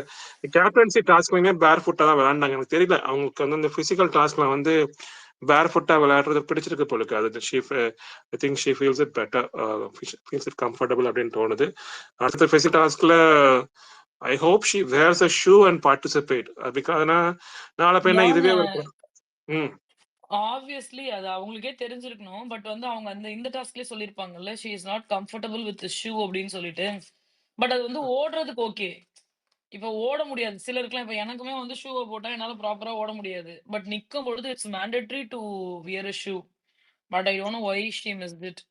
கேப்டன்சி டாஸ்க்லயுமே பேர் ஃபுட்டா தான் விளையாண்டாங்க. எனக்கு தெரியல, அவங்களுக்கு வந்து இந்த பிசிக்கல் டாஸ்க்ல வந்து பேர் ஃபுட்டா விளையாடுறது பிடிச்சிருக்கு போலுக்கு. அது I think she feels it better, feels it comfortable அப்படின்னு தோணுது. அடுத்த பிசிக்கல் டாஸ்க்ல I hope she wears a shoe and participate. Because நாளை போய் இதுவே ஆப்வியஸ்லி அது அவங்களுக்கே தெரிஞ்சிருக்கணும். பட் வந்து அவங்க இந்த டாஸ்க்லயே சொல்லிருப்பாங்கல்ல, she is not comfortable with shoe அப்படின்னு சொல்லிட்டு. பட் அது வந்து ஓடுறதுக்கு ஓகே. இப்ப ஓட முடியாது சிலருக்குலாம். இப்ப எனக்குமே வந்து ஷூவை போட்டா என்னால ப்ராப்பரா ஓட முடியாது. பட் நிக்கும் பொழுது it's mandatory to wear a shoe. But I don't know why she missed it.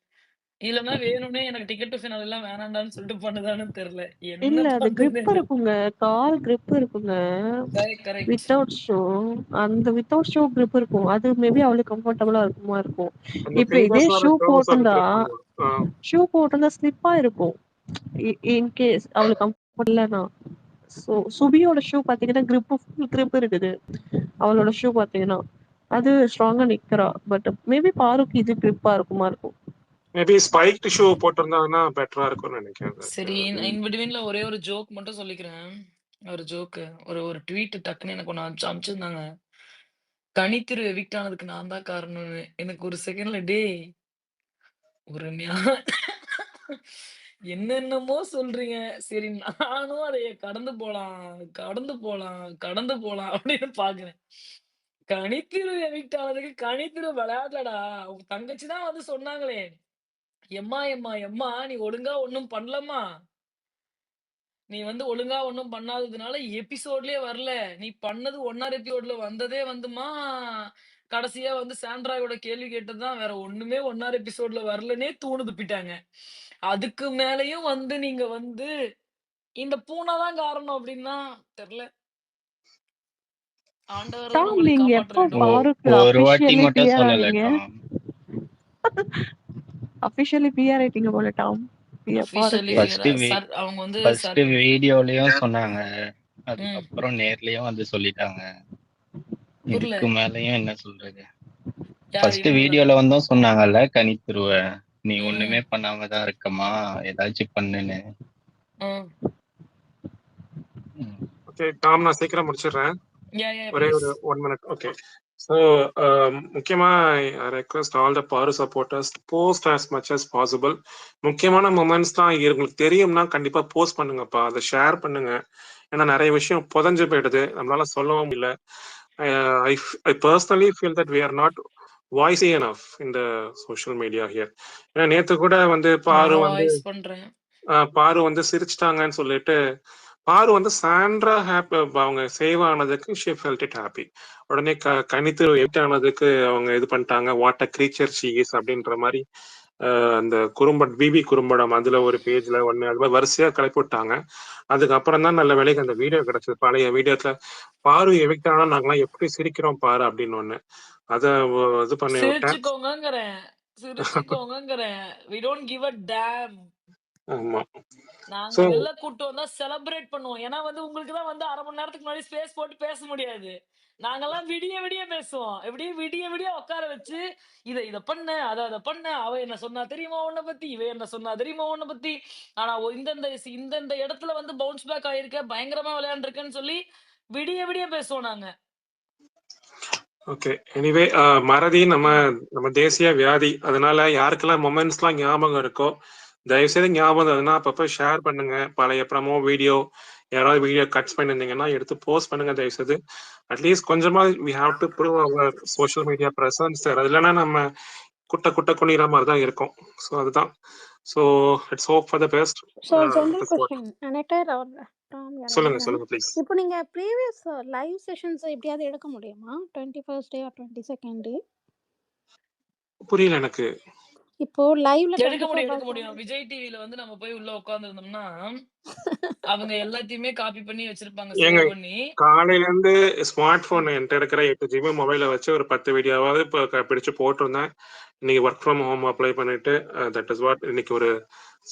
இல்லன்னா வேணும்னே எனக்கு டிக்கெட் டு ஃபினால எல்லாம் வேணாண்டான்னு சொல்லிட்டு பண்ணுதான்னு தெரியல. என்ன இல்ல அது பண்றது? கிரிப் இருக்குங்க, கால் கிரிப் இருக்குங்க கரெக்ட். Without shoe. அந்த வித்தவுட் ஷூ கிரிப் இருக்கும். அது மேபி அவளுக்கு கம்ஃபர்டபுளா இருக்குமா இருக்கும். இப்ப இதே ஷூ போட்டிருந்தா ஸ்லிப்பா இருக்கும் இன்கேஸ் அவளுக்கு கம்ஃபர்ட் இல்லைன்னா. ஸோ சுபியோட ஷூ பாத்தீங்கன்னா கிரிப் இருக்குது. அவளோட ஷூ பாத்தீங்கன்னா அது ஸ்ட்ராங்கா நிக்கிறா. பட் மேபி பாருக்கு இது கிரிப்பா இருக்குமா இருக்கும். மேபி ஸ்பைக் ஷூ போட்டிருந்தாங்கன்னா பெட்டரா இருக்கும்னு நினைக்கிறேன். சரி, இன் பிட்வீன்ல ஒரே ஒரு ஜோக் மட்டும் சொல்லிக்கிறேன். ஒரு ஜோக்கு, ஒரு ட்வீட் டக்குன்னு எனக்கு ஒன்று அனுப்பிச்சிருந்தாங்க. கனித்திரு எவிக்ட் ஆனதுக்கு நான் தான் காரணம்னு. எனக்கு ஒரு செகண்ட்ல டேய் ஒரு என்னென்னமோ சொல்றீங்க. சரி நானும் அதைய கடந்து போலாம் அப்படின்னு பாக்குறேன். கனித்திரு எவிக்ட் ஆனதுக்கு கனித்திரு விளையாடலடா. உங்க தங்கச்சி தான் வந்து சொன்னாங்களே, எம்மா நீ ஒழுங்கா ஒண்ணும் பண்ணலம்மா. நீ வந்து ஒழுங்கா ஒண்ணும் பண்ணாததுனால எபிசோட்லயே வரல. நீ பண்ணது 1 எபிசோட்ல வந்ததே வந்துமா கடைசியா வந்து சாண்ட்ராவோட கேள்வி கேட்டதுதான் வேற ஒண்ணுமே 1 எபிசோட்ல வரலன்னே தூணுதுப்பிட்டாங்க. அதுக்கு மேலயும் வந்து நீங்க வந்து இந்த பூனை தான் காரணம் அப்படின்னா தெரியல. ஆண்டவர் தான் டாம் உங்களை நீங்க காப்பாற்ற எப்போ வேண்டும். பாருக்கு ஒரு வாட்டி அபிஷியலி மட்டும் பிஆர் சொல்லல ஆனீங்க? டாம். அபிஷியலி பிஆர் ஆயிட்டீங்க போல டாம். அபிஷியலி பாருக்கு. ஃபர்ஸ்ட் அவங்க வந்து ஃபர்ஸ்ட் வீடியோலயும் சொன்னாங்க, ம், அதுக்கப்புறம் நேர்லயும் வந்து சொல்லிட்டாங்க. புரியல. இதுக்கு மேலயும் என்ன சொல்றது? யார் ஃபர்ஸ்ட் இவங்களா? வீடியோல வந்தும் சொன்னாங்கல்ல கனித்துருவ, நீ ம், ஒண்ணுமே பண்ணாம தான் இருக்கமா, ஏதாச்சும் பண்ணுன்னு. ம். ம். ஓகே டாம், நான் சீக்கிரம் முடிச்சிடுறேன். யா ஒரே ப்ளீஸ். ஒரு 1 மினிட். ஓகே. ஸோ முக்கியமா ரெக்வஸ்ட் ஆல் த பாரு supporters post as much as possible. முக்கியமான மூமெண்ட்ஸ் தான் உங்களுக்கு தெரியும்னா கண்டிப்பா போஸ்ட் பண்ணுங்கப்பா, அதை ஷேர் பண்ணுங்க. ஏன்னா நிறைய விஷயம் புதஞ்சு போயிடுது, நம்மளால சொல்லவும் இல்லை. I personally feel that we are not voicey enough in the social media here. ஏன்னா நேத்து கூட வந்து பாரு நான் வந்து வாய்ஸ் பண்றேன். பாரு வந்து சிரிச்சிட்டாங்கன்னு சொல்லிட்டு, பாரு வந்து சாண்ட்ரா ஹாப்பி அவங்க சேவ் ஆனதுக்கு ஷி ஃபெல்ட் இட் ஹாப்பி. உடனே கணித்து எவிட் ஆனதுக்கு அவங்க இது பண்ணிட்டாங்க, what a creature she is அப்படின்ற மாதிரி. அந்த பிபி குறும்படம் அதுல ஒரு பேஜ்ல ஒண்ணு அது மாதிரி வரிசையா கிளப்பி விட்டாங்க. அதுக்கப்புறம் தான் நல்ல வேலைக்கு அந்த வீடியோ கிடைச்சது. பழைய வீடியோத்துல பாரு எவிக்ட் ஆனா நாங்களாம் எப்படி சிரிக்கிறோம் பாரு அப்படின்னு ஒண்ணு, அத இது பண்ணி விட்டேன். சிரிச்சுக்கோங்கங்கிறேன். we don't give a damn. ஆமா. நாங்க சோ வெளில கூட்டு வந்தா செலிப்ரேட் பண்ணுவோம். ஏன்னா வந்து உங்களுக்கு தான் வந்து 1/2 மணி நேரத்துக்கு முன்னாடி ஸ்பேஸ் போட்டு பேச முடியாது. நாங்கெல்லாம் விடிய விடிய பேசுவோம். எப்படியே விடிய விடிய உட்கார வச்சு இத பண்ண அத பண்ண, அவ என்ன சொன்னா தெரியுமா உன்னை பத்தி, இவ என்ன சொன்னா தெரியுமா உன்னை பத்தி, ஆனா இந்தந்த இடத்துல வந்து பவுன்ஸ் பேக் ஆயிருக்க, பயங்கரமா விளையாண்டுருக்கேன்னு சொல்லி விடிய விடிய பேசுவோம் நாங்க. ஓகே. எனிவே மறதி நம்ம தேசிய வியாதி. அதனால யாருக்கெல்லாம் மொமெண்ட்ஸ்லாம் ஞாபகம் இருக்கோ தயவுசெய்து ஞாபகம் இருந்ததுன்னா அப்பப்போ ஷேர் பண்ணுங்க. பழைய ப்ரமோ வீடியோ, யாராவது வீடியோ கட்ஸ் பண்ணியிருந்தீங்கன்னா எடுத்து போஸ்ட் பண்ணுங்க தயவுசெய்து. அட்லீஸ்ட் கொஞ்சமா we have to prove our social media presence. அது இல்லைன்னா நம்ம குட்ட குனிற மாதிரி தான் இருக்கும். ஸோ அதுதான். So it's hope for the best. So general question announcer or Tom சொல்லுங்க யாராவது. சொல்லுங்க ப்ளீஸ். இப்போ நீங்கள் ப்ரீவியஸ் லைவ் செஷன்ஸ் எப்படியாவது எடுக்க முடியுமா? 21st டே ஆர் 22nd டே? புரியல எனக்கு. இப்போ லைவ்ல எடுக்க முடியும். விஜய் டிவில வந்து நம்ம போய் உள்ள உட்கார்ந்து இருந்தோம்னா அவங்க எல்லாத்தையுமே காப்பி பண்ணி வச்சிருப்பாங்க, ஏங்க சேவ் பண்ணி. காலையில இருந்து ஸ்மார்ட் போன் என்கிட்ட இருக்கிற 8 GB மொபைல வச்சு ஒரு 10 வீடியோவாவது இப்போ பிடிச்சு போட்டிருந்தேன். இன்னைக்கு ஒர்க் ஃப்ரம் ஹோம் அப்ளை பண்ணிட்டு தட் இஸ் வாட் இன்னைக்கு ஒரு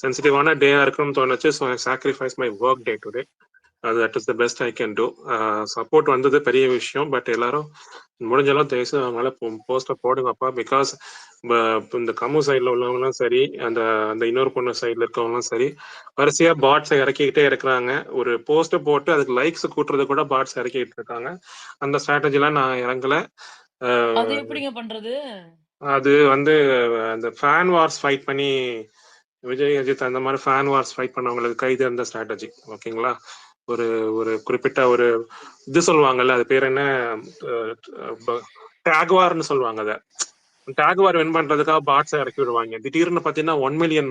சென்சிட்டிவான டேயா இருக்குன்னு தோணுச்சு. So I sacrifice my work day today. That is the best I can do. Support வந்தது பெரிய விஷயம். பட் எல்லாரும் முடிஞ்சளவு தயவுசு அவங்களால போஸ்டர் போடுங்கப்பா. பிகாஸ் இந்த கம்மு சைட்ல உள்ளவங்களும் சரி, அந்த அந்த இன்னொரு பொண்ணு சைட்ல இருக்கவங்களும் சரி, வரிசையா பாட்ஸை இறக்கிக்கிட்டே இருக்கிறாங்க. ஒரு போஸ்ட் போட்டு அதுக்கு லைக்ஸ் கூட்டுறது கூட பாட்ஸ் இறக்கிட்டு இருக்காங்க. அந்த ஸ்ட்ராட்டஜிலாம் நான் இறங்கல. அது எப்படிங்க பண்றது? அது வந்து அந்த ஃபேன் வார்ஸ் ஃபைட் பண்ணி விஜய் அஜித் அந்த மாதிரி ஃபேன் வார்ஸ் ஃபைட் பண்ணவங்களுக்கு கைது அந்த ஸ்ட்ராட்டஜி. ஓகேங்களா? ஒரு ஒரு குறிப்பிட்ட ஒரு இது சொல்லுவாங்கல்ல, அது பேர் என்ன, டேக்வார்னு சொல்லுவாங்க. அதை டேக்வார் வின் பண்றதுக்காக பாட்ஸை இறக்கி விடுவாங்க. திடீர்னு பார்த்தீங்கன்னா 1 மில்லியன்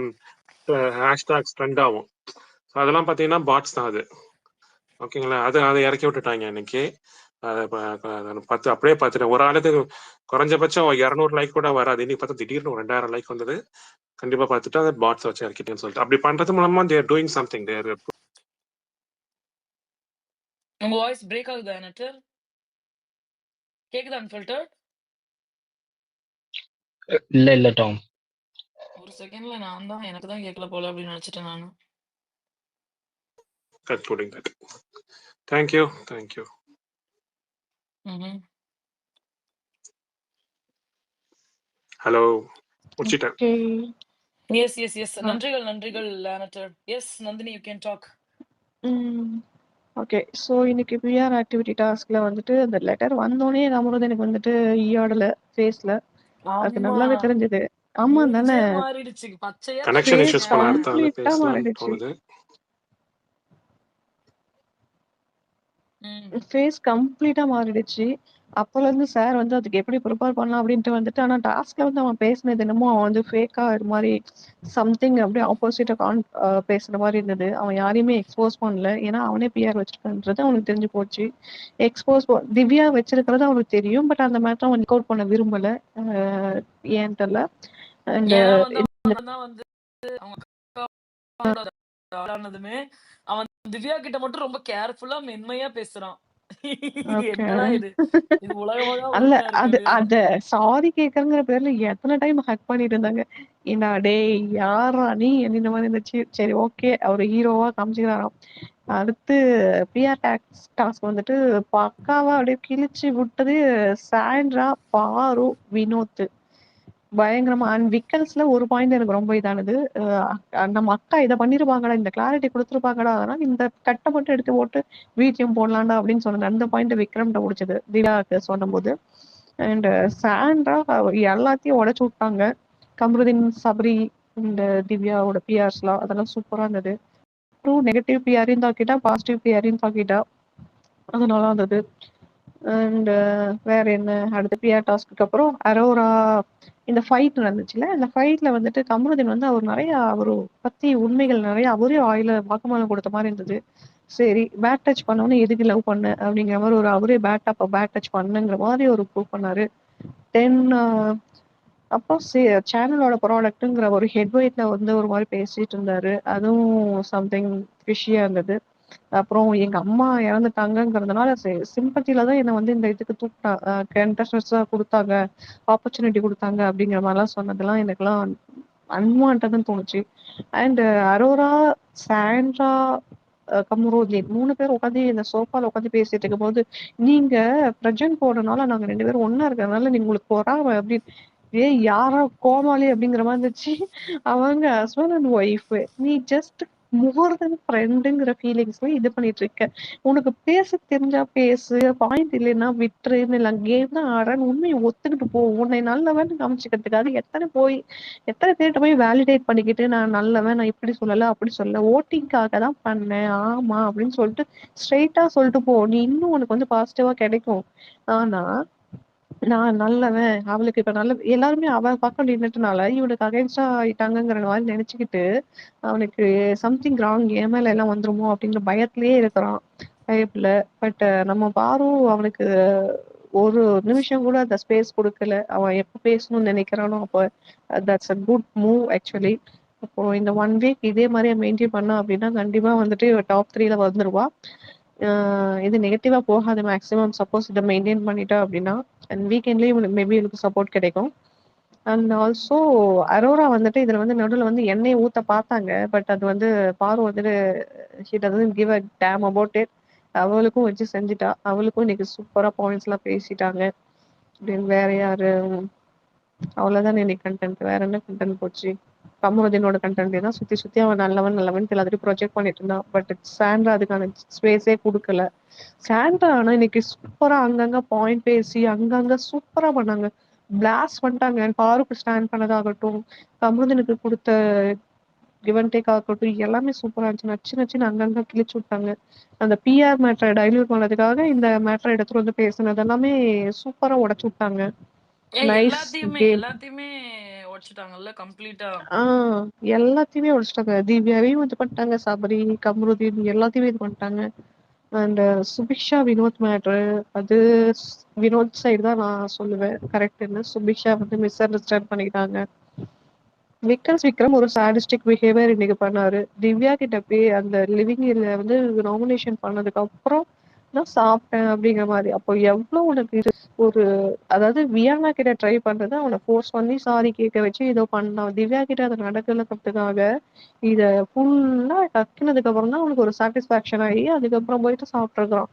ஹேஷ்டாக்ஸ் ட்ரெண்ட் ஆகும். ஸோ அதெல்லாம் பார்த்தீங்கன்னா பாட்ஸ் தான் அது. ஓகேங்களா? அதை இறக்கி விட்டுட்டாங்க இன்னைக்கு. அப்படியே பார்த்துட்டேன். ஒரு ஆளுக்கு குறைஞ்சபட்சம் 200 லைக் கூட வராது. இன்னைக்கு பார்த்தா திடீர்னு 2000 லைக் வந்தது. கண்டிப்பா பார்த்துட்டு அதை பாட்ஸ் வச்சு இறக்கிட்டேன்னு சொல்லிட்டு அப்படி பண்றது மூலமா தேர் டூயிங் சம்திங். தேர் உங்க வாய்ஸ் பிரேக் ஆகுதா அனட்டர்? கேக்குதா அன்ஃபில்டர்ட்? இல்ல டாம். ஒரு செகண்ட்ல நான் தான் எனக்கு தான் கேட்கல போல அப்படின்னு நினைச்சிட்டேன் நானு. concluding that. Thank you. Hello, முடிச்சிட்டேன். எஸ் நன்றிகள் announcer. Yes Nandini, you can talk. Okay. So இன்னைக்கு பிஆர் ஆக்டிவிட்டி டாஸ்க்ல வந்துட்டு அந்த லெட்டர் வந்தோடனே நம்மளது எனக்கு வந்துட்டு ஈயாடல ஃபேஸ்ல. அது நல்லாவே தெரிஞ்சது. ஆமா தானே? மாறிடுச்சு பச்சையா. கனெக்ஷன் இஷ்யூஸ் போல அடுத்த ஆளு கம்ப்ளீட்டா பேசலாம் மாறிடுச்சு. தோணுது. ஃபேஸ் கம்ப்ளீட்டா மாறிடுச்சு. அப்போல இருந்து சார் வந்து அதுக்கு எப்படி ப்ரிப்பேர் பண்ணலாம் அப்படின்ட்டு வந்துட்டு, ஆனா டாஸ்க்ல வந்து அவன் பேசினது என்னமோ அவன் வந்து ஃபேக்கா இது மாரி சம்திங் அப்படியே ஆப்போசிட்டா பேசுற மாரி இருந்தது. அவன் யாரையுமே எக்ஸ்போஸ் பண்ணல. ஏன்னா அவனே பிஆர் வச்சிருக்கான்றது அவனுக்கு தெரிஞ்சு போச்சு. திவ்யா வச்சிருக்கிறது அவனுக்கு தெரியும். பட் அந்த மேட்டர அவன் ஒர்க் அவுட் பண்ண விரும்பல. அ ஏன்னு தெரியல. அண்ட் ஏன்னா வந்து அவன் தான் வந்து அவங்க அக்காவோட ஆளானதுமே அவன் திவ்யா கிட்ட மட்டும் ரொம்ப கேர்ஃபுல்லா மென்மையா பேசுறான். ஓகே. என்னடா இது? இது உலகமாக அல்ல உண்மையா இருக்கு அது அப்படிதான். அத சாரி கேட்கறங்கிற பேர்ல எத்தன டைம் ஹக் பண்ணிட்டு இருந்தாங்க. ஏன்டா டேய் யார்றா நீ? அப்படின்ற மாரி இருந்துச்சு. சரி ஓகே. அவரு ஹீரோவா காமிச்சுக்கிறாராம். அடுத்து பிஆர் டாஸ்க் வந்துட்டு பக்காவா அப்படியே கிழிச்சு விட்டது சாண்ட்ரா, பாரு, வினோத். பயங்கரமா அண்ட் விக்கல்ஸ்ல ஒரு பாயிண்ட் எனக்கு ரொம்ப இதானது. நம்ம அக்கா இத பண்ணிருப்பாங்கடா, இந்த கிளாரிட்டி குடுத்துருப்பாங்கடா, அதனால இந்த கட்ட மட்டும் எடுத்து போட்டு பிஜிஎம் போடலாம்டா அப்படின்னு சொன்னது. அந்த பாயிண்ட் விக்ரம்கிட்ட முடிச்சது திவ்யாக்கு சொன்னபோது. அண்ட் சாண்ட்ரா எல்லாத்தையும் உடைச்சு விட்டாங்க. கம்ருதீன், சபரி, இந்த திவ்யாவோட பிஆர்ஸ்லாம் அதெல்லாம் சூப்பரா இருந்தது. ட்ரூ நெகட்டிவ் பிஆரையும் தாக்கிட்டா, பாசிட்டிவ் பிஆரையும் தாக்கிட்டா. அது நல்லா இருந்தது. அண்ட் வேற என்ன அடுத்த பிஆர் டாஸ்க்கு அப்புறம் அரோரா இந்த ஃபைட் நடந்துச்சுல, இந்த ஃபைட்ல வந்துட்டு கமருதீன் வந்து அவர் நிறைய அவரு பத்தி உண்மைகள் நிறைய அவரே வாக்குமூலம் கொடுத்த மாதிரி இருந்தது. சரி பேட் டச் பண்ணவொன்னே எதுக்கு லவ் பண்ண அப்படிங்கிற மாதிரி ஒரு அவரே பேட் டச் பண்ணுங்கிற மாதிரி ஒரு ப்ரூவ் பண்ணாரு. தென் அப்போ சேனலோட ப்ராடக்ட்டுங்கிற ஒரு ஹெட்வைட்ல வந்து ஒரு மாதிரி பேசிட்டு இருந்தாரு. அதுவும் சம்திங் ஃபிஷியா இருந்தது. அப்புறம் எங்க அம்மா இறந்துட்டாங்கங்கிறதுனால சிம்பத்தில தான் என்னை வந்து இந்த இதுக்கு கண்டஸ்டன்ஸா கொடுத்தாங்க, ஆப்பர்ச்சுனிட்டி கொடுத்தாங்க அப்படிங்கிற மாதிரிலாம் சொன்னதெல்லாம் எனக்குலாம் அன்வான்டட்னு தோணுச்சு. அண்ட் அரோரா, சாண்ட்ரா, கமருதீன் 3 பேர் உட்காந்து இந்த சோஃபால உட்காந்து பேசிட்டு இருக்கும்போது, நீங்க பிரஜன் போடுறதுனால நாங்க 2 பேரும் ஒண்ணா இருக்கிறதுனால நீங்க உங்களுக்கு பொறாம அப்படின்னு ஏய் யாரா கோமாளி அப்படிங்கிற மாதிரி இருந்துச்சு. அவங்க ஹஸ்பண்ட் அண்ட் ஒய்ஃப் நீ ஜஸ்ட் மோர் தென் ஃப்ரெண்டுங்கிற ஃபீலிங்ஸ்ல இது பண்ணிட்டு இருக்க. உனக்கு பேச தெரிஞ்சா பேசு, பாயிண்ட் இல்லைன்னா விட்டுருன்னு இல்லை கேம் தான் ஆடுறேன்னு உண்மையை ஒத்துக்கிட்டு போ. உன்னை நல்லவன் காமிச்சுக்கிறதுக்காக எத்தனை பேர்கிட்ட போய் வேலிடேட் பண்ணிக்கிட்டு நான் நல்லவன், நான் இப்படி சொல்லல அப்படி சொல்லல, ஓட்டிங்காக தான் பண்ணேன் ஆமா அப்படின்னு சொல்லிட்டு ஸ்ட்ரெயிட்டா சொல்லிட்டு போ. நீ இன்னும் உனக்கு வந்து பாசிட்டிவா கிடைக்கும். ஆனா நான் நல்லவன் அவளுக்கு இப்ப நல்ல எல்லாருமே அவ பக்கம் நின்னுட்டனால இவனுக்கு அகைன்ஸ்டா ஆயிட்டாங்கிற மாதிரி நினைச்சுக்கிட்டு அவனுக்கு சம்திங் ராங் என் மேல எல்லாம் வந்துருமோ அப்படிங்கிற பயத்திலேயே இருக்கிறான் பயப்புல. பட் நம்ம பாரு அவனுக்கு ஒரு நிமிஷம் கூட அந்த ஸ்பேஸ் கொடுக்கல. அவன் எப்ப பேசணும்னு நினைக்கிறானோ அப்போ that's a good move actually. அப்போ இந்த 1 வீக் இதே மாதிரியே மெயின்டைன் பண்ணா அப்படின்னா கண்டிப்பா வந்துட்டு டாப் 3ல வந்துருவா. இது நெகட்டிவா போகாது மேக்ஸிமம் சப்போஸ் இதை மெயின்டைன் பண்ணிட்டா அப்படின்னா. அண்ட் வீக்கெண்ட்லேயும் மேபி எனக்கு சப்போர்ட் கிடைக்கும். அண்ட் ஆல்சோ அரோரா வந்துட்டு இதுல வந்து நடுவில் வந்து எண்ணெய் ஊத்த பார்த்தாங்க. பட் அது வந்து பாரு வந்துட்டு she doesn't give a damn about it. அவளுக்கும் வச்சு செஞ்சுட்டா. அவளுக்கும் இன்னைக்கு சூப்பரா பாயிண்ட்ஸ் எல்லாம் பேசிட்டாங்க. Then வேற யாரு? அவ்வளவுதான் இன்னைக்கு கண்டென்ட். வேற என்ன கண்டென்ட் போச்சு? கமருதீனோட கண்டென்ட் தான் சுத்தி சுத்தி அவன் நல்லவன் எல்லாத்தையும் ப்ரொஜெக்ட் பண்ணிட்டு இருந்தான். பட் சாண்ட்ரா அதுக்கான ஸ்பேஸே கொடுக்கல. சாண்ட்ரா ஆனா இன்னைக்கு சூப்பரா அங்கங்க பாயிண்ட் பேசி அங்கங்க சூப்பரா பண்ணாங்க. பிளாஸ்ட் பண்ணிட்டாங்க. பாருக்கு ஸ்டாண்ட் பண்ணதாகட்டும், கமருதீனுக்கு கொடுத்த கிவ் அண்ட் டேக் ஆகட்டும், எல்லாமே சூப்பரா இருந்துச்சு. நச்சு நச்சுன்னு அங்கங்க கிழிச்சு விட்டாங்க. அந்த பிஆர் மேட்டரை டைல்யூட் பண்ணதுக்காக இந்த மேட்டரை எடுத்துட்டு வந்து பேசுனது எல்லாமே சூப்பரா உடைச்சு விட்டாங்க. நைஸ் எல்லாத்தையுமே கேம். எல்லாத்தையுமே உடைச்சிட்டாங்கல்ல கம்ப்ளீட்டா. எல்லாத்தையுமே உடைச்சிட்டாங்க. திவ்யாவையும் இது பண்ணிட்டாங்க, சபரி, கமருதீன் எல்லாத்தையுமே இது பண்ணிட்டாங்க. அண்ட் சுபிக்ஷா வினோத் மேட்ரு அது வினோத் சைடு தான் நான் சொல்லுவேன் கரெக்ட்னு. சுபிக்ஷா வந்து மிஸ் அண்டர்ஸ்டாண்ட் பண்ணிக்கிட்டாங்க. விக்ரம் ஒரு சாடிஸ்டிக் பிஹேவியர் இன்னைக்கு பண்ணாரு. திவ்யா கிட்ட போய் அந்த லிவிங் ஏரியா வந்து நாமினேஷன் பண்ணதுக்கு அப்புறம் நான் சாப்பிட்டேன் அப்படிங்கிற மாதிரி. அப்போ எவ்வளவு உனக்கு இது ஒரு அதாவது வியானா கிட்ட ட்ரை பண்றது அவனை ஃபோர்ஸ் பண்ணி சாரி கேட்க வச்சு ஏதோ பண்ணான். திவ்யா கிட்ட அதை நடக்கலக்கிறதுக்காக இத ஃபுல்லா கக்கினதுக்கு அப்புறம் தான் அவனுக்கு ஒரு சாட்டிஸ்பாக்சன் ஆகி அதுக்கப்புறம் போயிட்டு சாப்பிட்டுருக்கான்.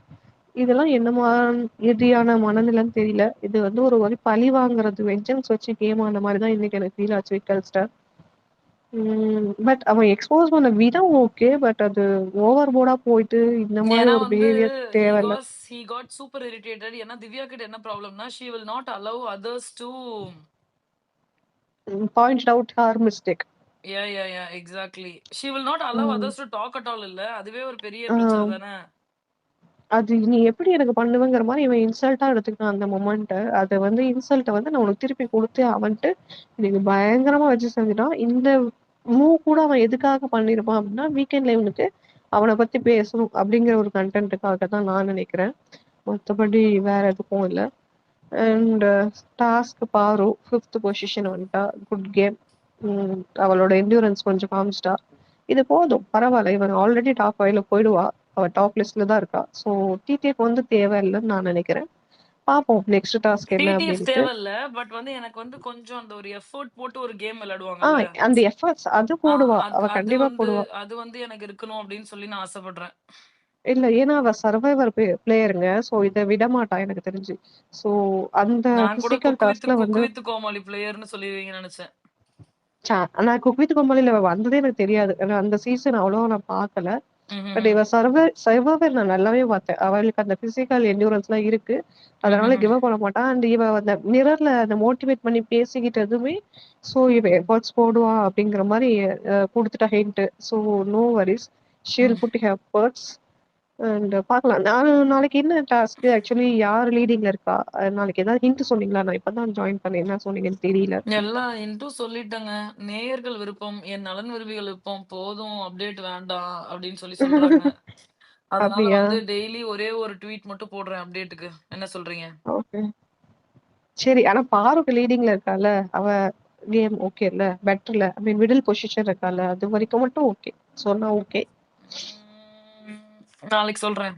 இதெல்லாம் என்ன மாதிரியான மனநிலைன்னு தெரியல. இது வந்து ஒரு வழி பழி வாங்குறது வெஞ்சன்ஸ் வச்சு கேம் ஆன மாதிரி தான் இன்னைக்கு எனக்கு ஃபீல் ஆச்சு விக்கல்ஸ்ட. பட் அவன் எக்ஸ்போஸ் பண்ண விதம் ஓகே. பட் அது ஓவர் போர்டா போயிட்டு இந்த மாதிரி ஏன்னா ஒரு வந்து பிஹேவியர் தேவையில்ல. he got super irritated. ஏன்னா திவ்யா கிட்ட என்ன ப்ராப்ளம்னா she will not allow others to point out her mistake. yeah exactly. she will not allow others to talk at all இல்ல. அதுவே ஒரு பெரிய பிரச்சனை ஆஹ் தானே. அது நீ எப்படி எனக்கு பண்ணுவேங்கிற மாதிரி இவன் இன்சல்ட்டா எடுத்துக்கிட்டான் அந்த மொமெண்ட்டை. அதை வந்து இன்சல்ட்டை வந்து நான் உனக்கு திருப்பி கொடுத்து அவன்ட்டு எனக்கு பயங்கரமா வச்சு செஞ்சுட்டான். இந்த மூவ் கூட அவன் எதுக்காக பண்ணியிருப்பான் அப்படின்னா வீக்கெண்ட்ல இவனுக்கு அவனை பத்தி பேசணும் அப்படிங்கிற ஒரு கண்டென்ட்டுக்காக தான் நான் நினைக்கிறேன். மற்றபடி வேற எதுக்கும் இல்லை. அண்ட் டாஸ்க் பாரு 5th பொசிஷன் வந்துட்டா. Good game. அவளோட என்டூரன்ஸ் கொஞ்சம் காமிச்சிட்டா. இது போதும், பரவாயில்ல. இவன் ஆல்ரெடி டாப் 5ல போயிடுவா. அவ டாப் லிஸ்ட்ல தான் இருக்கா. ஸோ டிடிஎஃப் வந்து தேவையில்லைன்னு நான் நினைக்கிறேன். பார்ப்போம் நெக்ஸ்ட் டாஸ்க் என்ன டிடிஎஃப் அப்படின்ட்டு. தேவையில்ல. பட் வந்து எனக்கு வந்து கொஞ்சம் அந்த ஒரு எஃபோர்ட் போட்டு ஒரு கேம் விளையாடுவாங்கல்ல. அந்த எஃபர்ட்ஸ் அது போடுவா, அவ அது கண்டிப்பா வந்து போடுவா. அது வந்து எனக்கு இருக்கணும் அப்படின்னு சொல்லி நான் ஆசைப்படுறேன். இல்ல, ஏன்னா அவ சர்வைவர் பிளேயருங்க. ஸோ இதை விட மாட்டா எனக்கு தெரிஞ்சு. ஸோ அந்த நான் கூட பிசிக்கல் டாஸ்க்ல வந்து குக்வித் கோமாளி பிளேயர்னு சொல்லிடுவீங்கன்னு நினைச்சேன். நான் குக் வித் கோமாளில வந்ததே எனக்கு தெரியாது. அந்த சீசன் அவ்வளோ நான் பார்க்கல. பட் இவ சர்வைவர் நான் நல்லாவே பார்த்தேன். அவளுக்கு அந்த பிசிக்கல் என்டூரன்ஸ்லாம் இருக்கு. அதனால கிவ் அப் பண்ண மாட்டான். அண்ட் இவ அந்த மிரர்ல அந்த மோட்டிவேட் பண்ணி பேசிக்கிட்டதுமே ஸோ இவ எஃபர்ட்ஸ் போடுவா அப்படிங்கிற மாதிரி கொடுத்துட்டா hint. So no worries, she'll put have efforts. And பார்க்கலாம். நாளைக்கு என்ன டாஸ்க் ஆக்சுவலி யார் லீடிங்ல இருக்கா? நாளைக்கு ஏதாவது ஹிண்ட் சொன்னீங்களா? நான் இப்பதான் ஜாயின் பண்ணேன், என்ன சொன்னீங்கன்னு தெரியல. எல்லாம் இன்ட்டும் சொல்லிட்டேங்க. நேயர்கள் விருப்பம், என் நலன் விரும்பிகள் விருப்பம், போதும் அப்டேட் வேண்டாம் அப்படின்னு சொல்றாங்க. அதனால அப்படியா? வந்து டெய்லி ஒரே ஒரு ட்வீட் மட்டும் போடுறேன் அப்டேட்டுக்கு. என்ன சொல்றீங்க? ஓகே, சரி. ஆனா பாருக்கு லீடிங்ல இருக்கால, அவ கேம் ஓகே இல்ல, பெட்டர்ல, ஐ மீன் மிடில் பொசிஷன் இருக்கால, அது வரைக்கும் மட்டும் ஓகே சொன்னா ஓகே. நாளைக்கு சொல்றேன்.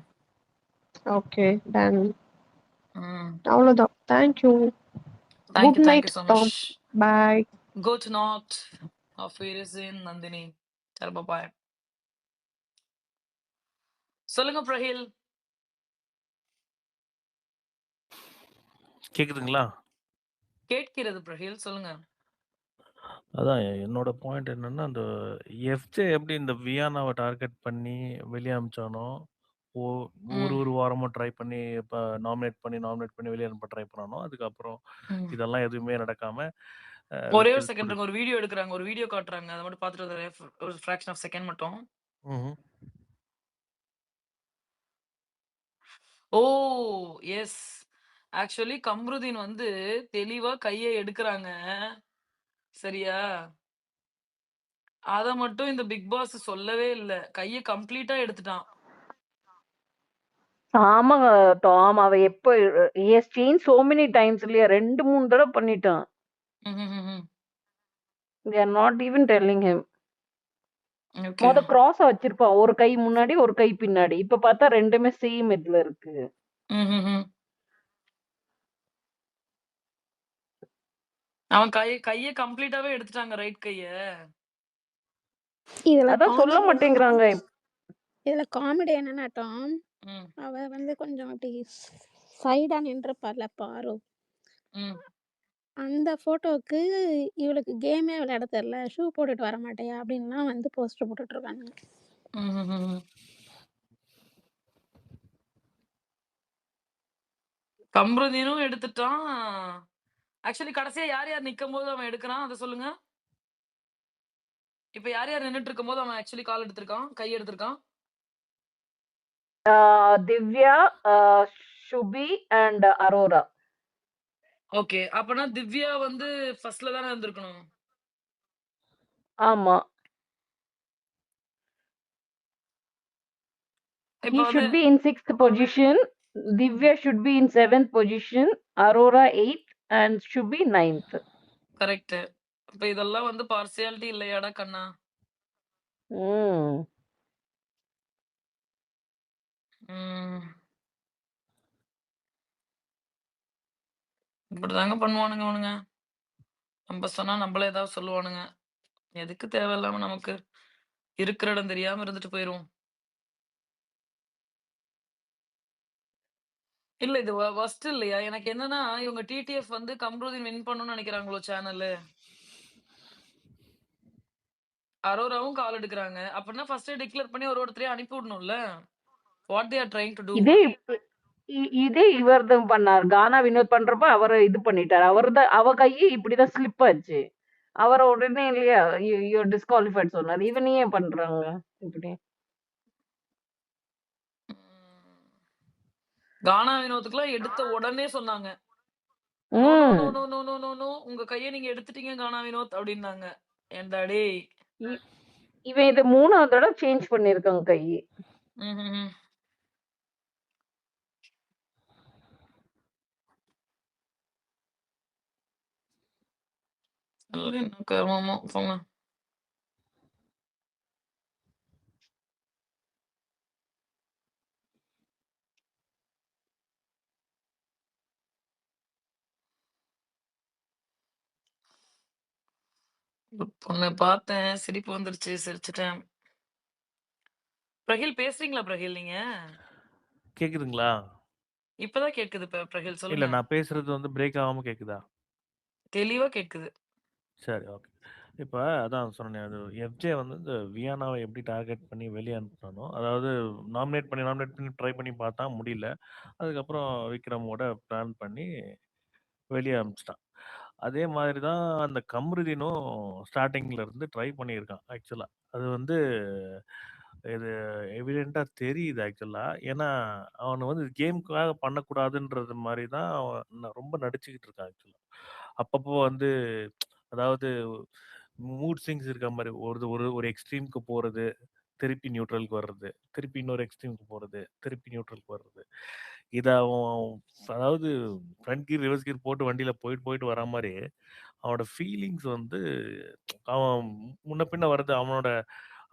Okay done. அவ்வளவுதான். Thank you. Thank good you night so Tom. much. Bye. Good night. Auf Wiedersehen, Nandini. சரி, bye. சொல்லுங்க பிரஹில். கேக்குதுங்களா? கேட்கிறது பிரஹில், சொல்லுங்க. அதான் என்னோட பாயிண்ட் என்னன்னா, அந்த எஃப்ஜே எப்படி இந்த வியானாவை டார்கெட் பண்ணி வெளிய அனுப்பிச்சானோ, ஒரு வாரமும் ட்ரை பண்ணி இப்போ நாமினேட் பண்ணி வெளியே அனுப்ப ட்ரை பண்ணானோ, அதுக்கப்புறம் இதெல்லாம் எதுவுமே நடக்காம ஒரே ஒரு செகண்ட் ஒரு வீடியோ எடுக்கிறாங்க, ஒரு வீடியோ காட்டுறாங்க. அதை மட்டும் பார்த்துட்டு ஒரு ஃபிராக்ஷன் ஆஃப் செகண்ட் மட்டும். ஓ எஸ், ஆக்சுவலி கம்ருதீன் வந்து தெளிவா கையை எடுக்கிறாங்க, சரியா? அத மட்டும் இந்த பிக் பாஸ் சொல்லவே இல்ல. கையை கம்ப்ளீட்டா எடுத்துட்டான். ஆமாங்க டாம். அவ எப்ப he has changed so many times இல்லையா? 2-3 தடவை பண்ணிட்டான். they are not even telling him. மொத கிராஸ் வச்சிருப்பான், ஒரு கை முன்னாடி ஒரு கை பின்னாடி. இப்ப பார்த்தா ரெண்டுமே சேம் இதுல இருக்கு. அவன் கையை கம்ப்ளீட்டாவே எடுத்துட்டாங்க, ரைட் கைய. இதுல அதான் சொல்ல மாட்டேங்கிறாங்க. இதுல காமெடி என்னன்னா டாம், அவ வந்து கொஞ்சம் அப்படி சைடா நின்றுப்பார்ல பாரு, அந்த போட்டோக்கு இவளுக்கு கேமே விளையாட தெரியல, ஷூ போட்டுட்டு வர மாட்டேயா அப்படின்லாம் வந்து போஸ்டர் போட்டுட்டு இருக்காங்க. கம்ருதீனும் எடுத்துட்டான். ஆக்சுவலி கடைசியா யார் யார் நிக்கும் போது அவன் எடுக்கிறான், அதை சொல்லுங்க. இப்ப யார் யார் நின்னுட்டு இருக்கும் போது அவன் ஆக்சுவலி கால் எடுத்திருக்கான், கை எடுத்திருக்கான்? திவ்யா, சுபி அண்ட் அரோரா. ஓகே, அப்பனா திவ்யா வந்து ஃபர்ஸ்ட்ல தானே இருந்திருக்கணும். ஆமா. He should be in 6th position. Divya should be in 7th position. Aurora 8th and should be 9th. Correct. இப்ப இதெல்லாம் வந்து பார்சியாலிட்டி இல்லையாடா கண்ணா? இப்படிதாங்க பண்ணுவானுங்க அவனுங்க. நம்ம சொன்னா நம்மள ஏதாவது சொல்லுவானுங்க. எதுக்கு தேவையில்லாம நமக்கு இருக்கிற இடம் தெரியாம இருந்துட்டு போயிரும். இல்ல இது வர்ஸ்ட் இல்லையா? எனக்கு என்னன்னா இவங்க டிடிஎஃப் வந்து கம்ருதீன் வின் பண்ணணும்னு நினைக்கிறாங்களோ சேனல். அரோராவும் கால் எடுக்கிறாங்க. அப்படின்னா ஃபர்ஸ்ட் டிக்ளேர் பண்ணி ஒருத்தரையும் அனுப்பி விடணும்ல. What they are trying to do. இதே இவர்தான் பண்ணார். கானா வினோத் பண்றப்ப அவரை இது பண்ணிட்டார். அவ கையை இப்படிதான் ஸ்லிப் ஆச்சு. அவரை உடனே இல்லையா டிஸ்குவாலிஃபைட் சொன்னார். இவனையே பண்றாங்க இப்படி. கானா வினோத்துக்குலாம் எடுத்த உடனே சொன்னாங்க, "no, no, no, hmm. No, no, no, no, no. உங்க கைய நீங்க எடுத்துட்டீங்க கானா வினோத்" அப்படின்னாங்க. ஏன்டா டேய்! இ இவன் இது 3வது தடவ சேஞ்ச் பண்ணியிருக்கான் கை. ம்ஹ்ஹ்ம். அது என்ன கருமமோ போங்க. ஒரு பொண்ண பார்த்தேன். சிரிப்பு வந்துருச்சு. சிரிச்சுட்டேன். பிரகில் பேசுறீங்களா பிரகில் நீங்க? கேக்குதுங்களா? இப்பதான் கேட்குது பிரகில் இல்ல சொல்லுங்க. நான் பேசுறது வந்து பிரேக் ஆகாம கேக்குதா? தெளிவா கேட்குது. சரி, ஓகே. இப்ப அதான் சொன்னேனே, அது எஃப்ஜே வந்து இந்த வியானாவ எப்படி டார்கெட் பண்ணி வெளிய அனுப்புனானோ, அதாவது நாமினேட் பண்ணி ட்ரை பண்ணி பார்த்தா முடியல. அதுக்கப்புறம் விக்ரமோட பிளான் பண்ணி வெளிய அனுப்பிச்சுட்டான். அதே மாதிரி தான் அந்த கம்ருதீனும் ஸ்டார்ட்டிங்ல இருந்து ட்ரை பண்ணியிருக்கான் ஆக்சுவலா. அது வந்து இது எவிடென்ட்டா தெரியுது ஆக்சுவலா. ஏன்னா, அவன வந்து கேம்க்காக பண்ணக்கூடாதுன்றது மாரி தான் அவன் ரொம்ப நடிச்சுக்கிட்டு இருக்கான் ஆக்சுவலா. அப்பப்போ வந்து அதாவது மூட் ஸ்விங்ஸ் இருக்க மாரி ஒரு ஒரு ஒரு எக்ஸ்ட்ரீம்க்கு போறது, திருப்பி நியூட்ரலுக்கு வர்றது, திருப்பி இன்னொரு எக்ஸ்ட்ரீம்க்கு போறது, திருப்பி நியூட்ரலுக்கு வர்றது. இத அவன் அதாவது ஃப்ரண்ட் கியர், ரிவர்ஸ் கியர் போட்டு வண்டியில போயிட்டு போயிட்டு வரா மாரி, அவனோட ஃபீலிங்ஸ் வந்து அவன் முன்ன பின்ன வர்றது அவனோட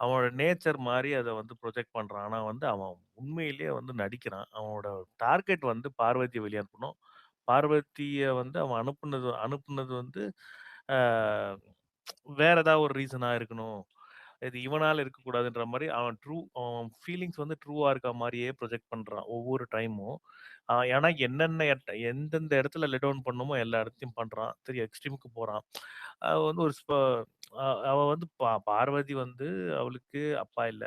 அவனோட நேச்சர் மாரி அத வந்து ப்ரொஜெக்ட் பண்றான். ஆனா வந்து அவன் உண்மையிலேயே வந்து நடிக்கிறான். அவனோட டார்கெட் வந்து பார்வதிய வெளிய அனுப்பணும். பார்வதிய வந்து அவன் அனுப்புனது அனுப்புனது வந்து ஆ வேற ஏதாவது ஒரு ரீசனா இருக்கணும். இது இவனால இருக்கக்கூடாதுன்ற மாரி அவன் ஃபீலிங்ஸ் வந்து ட்ரூவா இருக்க மாரியே ப்ரொஜெக்ட் பண்றான் ஒவ்வொரு டைமும். ஏன்னா எந்தெந்த இடத்துல லெட் டவுன் பண்ணணுமோ எல்லா இடத்தையும் பண்றான். எக்ஸ்ட்ரீம்க்கு போறான். அவ வந்து ஒரு அவ வந்து பார்வதி வந்து அவளுக்கு அப்பா இல்ல.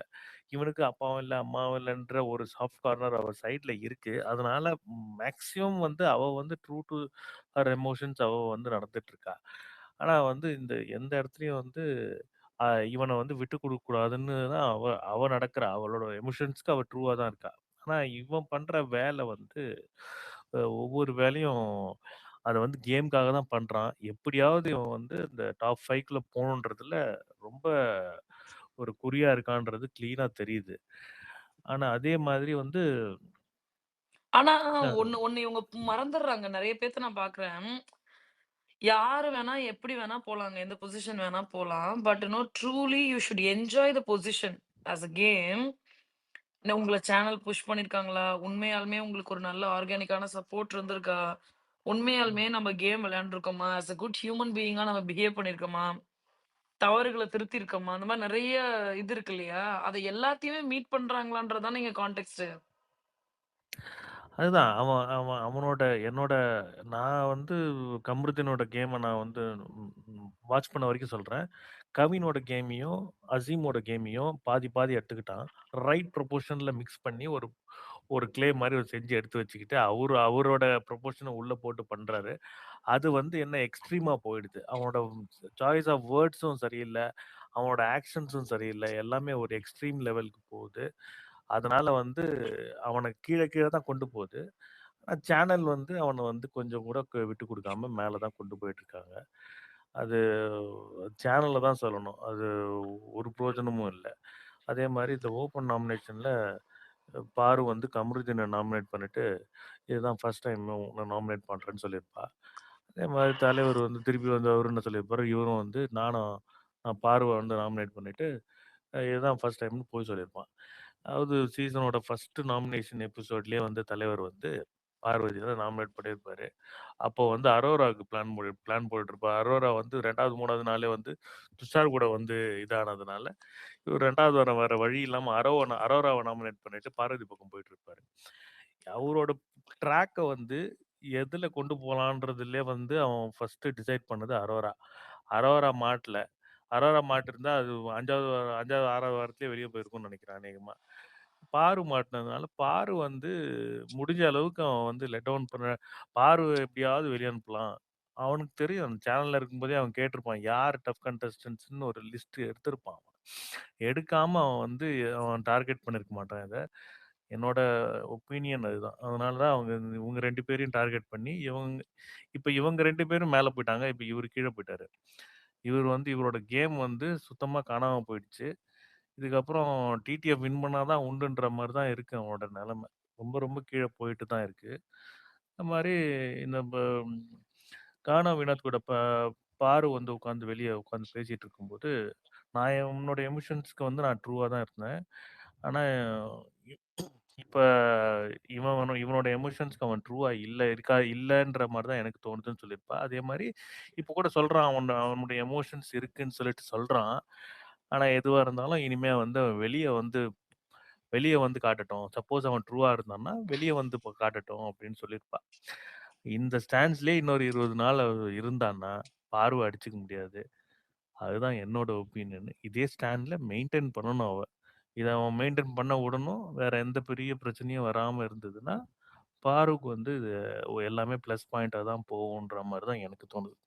இவனுக்கு அப்பாவும் இல்ல, அம்மாவும் இல்லன்ற ஒரு சாஃப்ட் கார்னர் அவ சைட்ல இருக்கு. அதனால மேக்ஸிமம் வந்து அவ வந்து ட்ரூ டூ ஹர் எமோஷன்ஸ் அவ வந்து நடந்துட்டு இருக்கா. ஆனா வந்து இந்த எந்த இடத்துலயும் வந்து அ இவன வந்து விட்டுக் குடுக்கக் கூடாதுன்னு தான் அவ அவ நடக்குறா. அவளோட எமோஷன்ஸ்க்கு அவ ட்ரூவா தான் இருக்கா. ஆனா இவன் பண்ற வேலை வந்து ஒவ்வொரு வேலையும் அத வந்து கேம்க்காக தான் பண்றான். எப்படியாவது இவன் வந்து இந்த டாப் 5க்குள்ள போணுன்றதுல ரொம்ப ஒரு குறியா இருக்கான்றது கிளீனா தெரியுது. ஆனா அதே மாதிரி வந்து ஆனா அ ஒண்ணு ஒண்ணு இவங்க மறந்துடுறாங்க. நெறைய பேத்த நான் பார்க்குறேன். யாரு வேணா, எப்படி வேணா போலாங்க. எந்த பொசிஷன் வேணா போலாம். But truly you should enjoy the position as a game. உங்கள சேனல் புஷ் பண்ணியிருக்காங்களா? உண்மையாலுமே உங்களுக்கு ஒரு நல்ல ஆர்கானிக்கான சப்போர்ட் இருந்திருக்கா? உண்மையாலுமே நம்ம கேம் விளையாண்டுருக்கோமா? ஆஸ் அ குட் ஹியூமன் பீயிங்கா நம்ம பிஹேவ் பண்ணியிருக்கோமா? தவறுகள திருத்தியிருக்கோமா? அந்த மாரி நெறைய இது இருக்கு இல்லையா? அத எல்லாத்தையுமே மீட் பண்றாங்களான்றது தானே இங்க கான்டெக்ஸ்ட்டு. அதுதான். அவன் அவன் அவனோட என்னோட நான் வந்து கம்ருதீனோட கேம நான் வந்து வாட்ச் பண்ண வரைக்கும் சொல்றேன். கவினோட கேமையும், அசீமோட கேமையும் பாதி பாதி எடுத்துக்கிட்டான். ரைட் ப்ரொபோர்ஷன்ல மிக்ஸ் பண்ணி ஒரு ஒரு கிளே மாரி செஞ்சு எடுத்து வச்சுக்கிட்டு, அவரோட ப்ரொபோர்ஷன உள்ள போட்டு பண்றாரு. அது வந்து என்ன எக்ஸ்ட்ரீமா போயிடுது. அவனோட சாய்ஸ் ஆஃப் வேர்ட்ஸும் சரியில்ல. அவனோட ஆக்ஷன்ஸும் சரியில்ல. எல்லாமே ஒரு எக்ஸ்ட்ரீம் லெவலுக்கு போகுது. அதனால வந்து அவன கீழ கீழ தான் கொண்டு போகுது. ஆனா சேனல் வந்து அவன வந்து கொஞ்சம் கூட விட்டுக் குடுக்காம மேல தான் கொண்டு போயிட்டுருக்காங்க. அது சேனல்ல தான் சொல்லணும். அது ஒரு பிரயோஜனமும் இல்ல. அதே மாரி இந்த ஓப்பன் நாமினேஷன்ல பாரு வந்து கமருதீன நாமினேட் பண்ணிட்டு, இதுதான் ஃபர்ஸ்ட் டைம் உன்ன நாமினேட் பண்றேன்னு சொல்லியிருப்பா. அதே மாரி தலைவர் வந்து திருப்பி வந்து அவரு என்ன சொல்லியிருப்பாரு, இவரும் வந்து நான் பார்வ வந்து நாமினேட் பண்ணிட்டு, இதுதான் ஃபர்ஸ்ட் டைம்னு பொய் சொல்லியிருப்பான். அதாவது சீசனோட ஃபர்ஸ்ட் நாமினேஷன் எபிசோட்லயே வந்து தலைவர் வந்து பார்வதிய தான் நாமினேட் பண்ணியிருப்பாரு. அப்போ வந்து அரோராவுக்கு பிளான் போட்டுருப்பார். அரோரா வந்து 2வது, 3வது நாளே வந்து துஷார் கூட வந்து இதானதுனால, இவர் 2வது வாரம் வேற வழி இல்லாம அரோராவ நாமினேட் பண்ணிட்டு பார்வதி பக்கம் போயிட்டுருப்பாரு. அவரோட ட்ராக்க வந்து எதுல கொண்டு போலான்றதுலயே வந்து அவன் ஃபர்ஸ்ட் டிசைட் பண்ணது அரோரா. அரோரா மாட்ல. அரோரா மாட்டிருந்தா அது 5வது, 6வது வாரத்திலேயே வெளிய போயிருக்கும்னு நெனைக்கிறேன் அநேகமா. பாரு மாட்டுனதுனால, பாரு வந்து முடிஞ்ச அளவுக்கு அவன் வந்து லெட் டவுன் பாரு எப்படியாவது வெளிய அனுப்பலாம். அவனுக்கு தெரியும். அந்த சேனல்ல இருக்கும்போதே அவன் கேட்டிருப்பான். யார் டஃப் கண்டஸ்டன்ட்ஸ்ன்னு ஒரு லிஸ்ட் எடுத்திருப்பான் அவன். எடுக்காம அவன் வந்து அவன் டார்கெட் பண்ணியிருக்க மாட்டான் இத. என்னோட ஒப்பீனியன் அதுதான். அதனால தான் இவங்க 2 பேரையும் டார்கெட் பண்ணி இவங்க 2 பேரும் மேல போயிட்டாங்க. இப்ப இவரு கீழ போயிட்டாரு. இவரோட கேம் சுத்தமா காணாம போயிடுச்சு. இதுக்கப்புறம் டிடிஎஃப் வின் பண்ணா தான் உண்டுன்ற மாரி தான் இருக்கு அவனோட நெலைமை. ரொம்ப ரொம்ப கீழ போயிட்டு தான் இருக்கு. அந்த மாரி நம்ப கானா வினோத் கூட பாரு வெளிய உட்காந்து பேசிட்டு இருக்கும்போது, நான் என்னோட எமோஷன்ஸ்க்கு நான் ட்ரூவா தான் இருந்தேன். ஆனா, இ இப்ப இவனோட எமோஷன்ஸ்க்கு அவன் ட்ரூவா இல்லன்ற மாரி தான் எனக்கு தோணுதுன்னு சொல்லியிருப்பா. அதே மாரி இப்ப கூட சொல்றான். அவனுடைய எமோஷன்ஸ் இருக்குன்னு சொல்லிட்டு சொல்றான். ஆனா, எதுவா இருந்தாலும் இனிமே அவன் வெளிய காட்டட்டும். சப்போஸ் அவன் ட்ரூவா இருந்தான்னா, வெளிய காட்டட்டும் அப்படின்னு சொல்லியிருப்பா. இந்த ஸ்டாண்ட்ஸ்லயே இன்னொரு 20 நாள் இருந்தான்னா, பார்வ அடிச்சுக்க முடியாது. அதுதான் என்னோட ஒப்பீனியன். இதே ஸ்டாண்ட்ல மெயின்டெயின் பண்ணணும் அவ. இத அவன் மெயின்டெயின் பண்ண விடணும். வேற எந்த பெரிய பிரச்சனையும் வராம இருந்ததுன்னா, பாருக்கு இது எல்லாமே ப்ளஸ் பாயிண்ட்டா தான் போகுன்ற மாரி தான் எனக்கு தோணுது.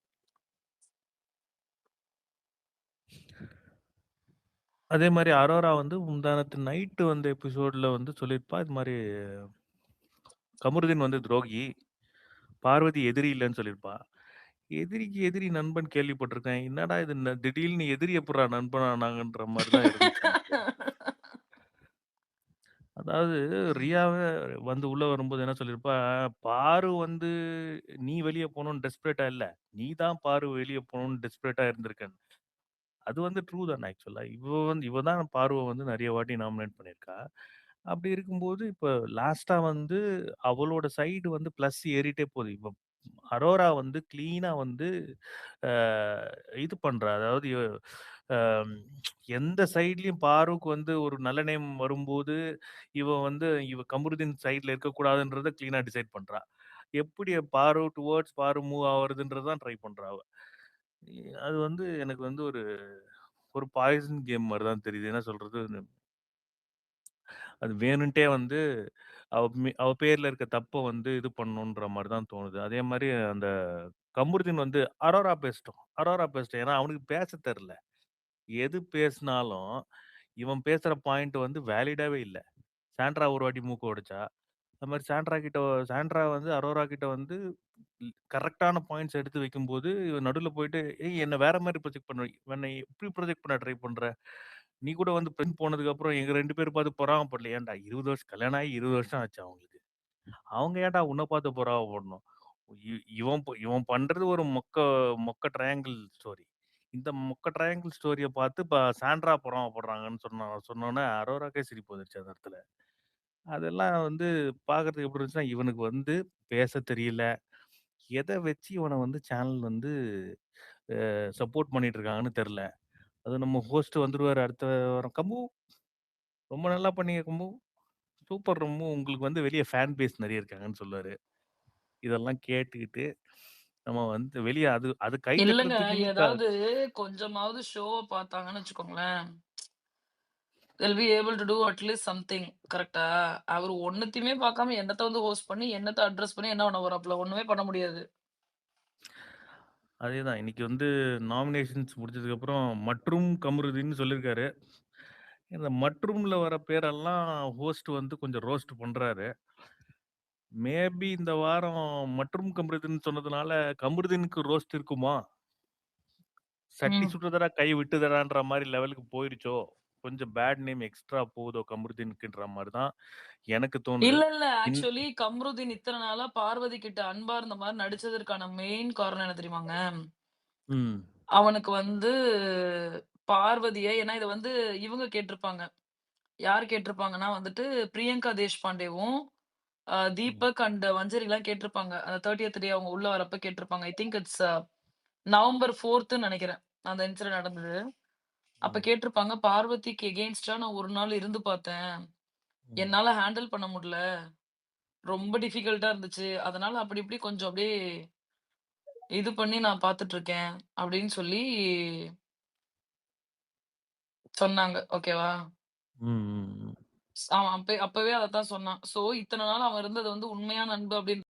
அதே மாரி அரோரா முந்தானத்து நைட்டு எபிசோட்ல சொல்லியிருப்பா, இது மாரி கமருதீன் துரோகி. பார்வதி எதிரி இல்லன்னு சொல்லியிருப்பா. எதிரிக்கு எதிரி நண்பன் கேள்விப்பட்டிருக்கேன். என்னடா இது திடீர்னு எதிரி எப்புட்றா நண்பன் ஆனாங்கன்ற மாரி தான் இருந்துச்சு எனக்கு. அதாவது ரியாவே உள்ள வரும்போது என்ன சொல்லியிருப்பா, பாரு நீ வெளிய போணும்னு டெஸ்பரேட்டா இல்ல. நீ தான் பாரு வெளிய போணும்னு டெஸ்பரேட்டா இருந்திருக்கன்னு. அது ட்ரூ தானே ஆக்சுவலா. இவ தான் பார்வ நெறைய வாட்டி நாமினேட் பண்ணியிருக்கா. அப்படி இருக்கும்போது, இப்ப லாஸ்ட்டா அவளோட சைடு பிளஸ் ஏறிட்டே போகுது. இப்ப அரோரா கிளீனா அ இது பண்றா. அதாவது அம் எந்த சைட்லயும் பாருக் ஒரு நல்ல நேம் வரும்போது, இவ கமருதீன் சைட்ல இருக்கக்கூடாதுன்றத கிளீனா டிசைட் பண்றா. எப்படி டுவர்ட்ஸ் பாரு மூவ் ஆவறதுன்றது தான் ட்ரை பண்றா அவ. அது எனக்கு ஒரு ஒரு பாய்சன் கேம் மாரி தான் தெரியுது. என்ன சொல்றது? அது வேணுன்ட்டே அவ பேர்ல இருக்க தப்ப இது பண்ணணுன்ற மாரி தான் தோணுது. அதே மாரி அந்த கமருதீன் அரோரா பேசட்டும். அரோரா பேசட்டும். ஏன்னா அவனுக்கு பேச தெரியல. எது பேசினாலும், இவன் பேசுற பாயிண்ட் வேலிடாவே இல்ல. சாண்ட்ரா ஒரு வாட்டி மூக்க உடைச்சா. அது மாரி சாண்ட்ரா அரோரா கிட்ட கரெக்ட்டான பாயிண்ட்ஸ் எடுத்து வைக்கும்போது, இவன் நடுவுல போயிட்டு, "ஏய் என்ன வேற மாரி ப்ரொஜெக்ட் பண்ண என்னை இப்படி ப்ரொஜெக்ட் பண்ண ட்ரை பண்ற? நீ கூட பெண் போனதுக்கு அப்புறம் எங்க 2 பேரும் பார்த்து பொறாமப்படல." ஏன்டா 20 வருஷம் கல்யாணம் ஆகி 20 வருஷம் ஆச்சு அவங்களுக்கு. அவங்க ஏன்டா உன்ன பார்த்து பொறாமப்படணும்? இவன் பண்றது ஒரு மொக்க ட்ரையாங்கிள் ஸ்டோரி. இந்த மொக்க ட்ரையாங்கிள் ஸ்டோரிய பார்த்து சாண்ட்ரா பொறாமப்படுறாங்கன்னு சொன்னோனே அரோராக்கே சிரிப்பு வந்துருச்சு அந்த இடத்துல. அதெல்லாம் பார்க்கறதுக்கு எப்படி இருந்துச்சுன்னா, இவனுக்கு பேச தெரியல. எத வச்சு இவன சேனல் சப்போர்ட் பண்ணிட்டு இருக்காங்கன்னு தெரியல. அதுவும் நம்ம ஹோஸ்ட் வந்துருவாரு அடுத்த வாரம். "கம்பு ரொம்ப நல்லா பண்ணீங்க கம்பு. சூப்பர் கம்பு. உங்களுக்கு வெளிய ஃபேன் பேஸ் நெறைய இருக்காங்கன்னு" சொல்லுவாரு. இதெல்லாம் கேட்டுக்கிட்டு நம்ம வெளிய அது அது கை இல்லங்க. தட்டுறதுக்கு ஏதாவது கொஞ்சமாவது ஷோவ பார்த்தாங்கன்னு வச்சுக்கோங்களேன். they'll be able to do at least something. கரெக்ட்டா? அவரு ஒண்ணுத்தையுமே பார்க்காம என்னத்த ஹோஸ்ட் பண்ணி, என்னத்த அட்ரஸ் பண்ணி என்ன பண்ண போறாப்ல? ஒண்ணுமே பண்ண முடியாது. அதேதான். இன்னைக்கு நாமினேஷன்ஸ் முடிச்சதுக்கப்புறம் மற்றும் கமருதீன்னு சொல்லியிருக்காரு. இந்த மற்றும்ல வர பேரெல்லாம் ஹோஸ்ட் கொஞ்சம் ரோஸ்ட் பண்றாரு. மேபி இந்த வாரம் மற்றும் கமருதீன் சொன்னதுனால கமருதீனுக்கு ரோஸ்ட் இருக்குமா? சட்டி ம். சுடுதடா, கை விட்டுதடான்ற மாரி லெவலுக்கு போயிருச்சோ! கொஞ்சம் பேட் நேம் எக்ஸ்ட்ரா போகுதோ கமருதீனுக்குன்ற மாரி தான் எனக்கு தோணுது. இல்ல. ஆக்சுவலி கம்ருதீன் இத்தன நாளா பார்வதி கிட்ட அன்பா இருந்த மாரி நடிச்சதற்கான மெயின் காரணம் என்ன தெரியுமாங்க? ம். அவனுக்கு பார்வதிய ஏன்னா இத இவங்க கேட்டிருப்பாங்க. யார் கேட்டிருப்பாங்கன்னா பிரியங்கா தேஷ்பாண்டேவும், ம். தீபக் அண்ட் மஞ்சரிலாம் கேட்டிருப்பாங்க. அந்த 30த் டே அவங்க உள்ள வரப்ப கேட்டிருப்பாங்க. ஐ திங்க் இட்ஸ் நவம்பர் 4த்ன்னு நெனைக்கிறேன். அந்த இன்சிடென்ட் நடந்தது. அப்ப ம். கேட்டிருப்பாங்க, "பார்வதிக்கு எகெயின்ஸ்டா நான் ஒரு நாள் இருந்து பார்த்தேன். ம். என்னால ஹேண்டில் பண்ண முடியல. ரொம்ப டிஃபிகல்ட்டா இருந்துச்சு. அதனால அப்படி இப்படி கொஞ்சம் அப்படியே இது பண்ணி நான் பார்த்துட்டு இருக்கேன்." அப்படின்னு சொல்லி சொன்னாங்க. ஓகேவா? ம். ம். ம். அவன் அப்பவே அதத்தான் சொன்னான். சோ இத்தன நாள் அவன் இருந்தது உண்மையான அன்பு அப்படின்னு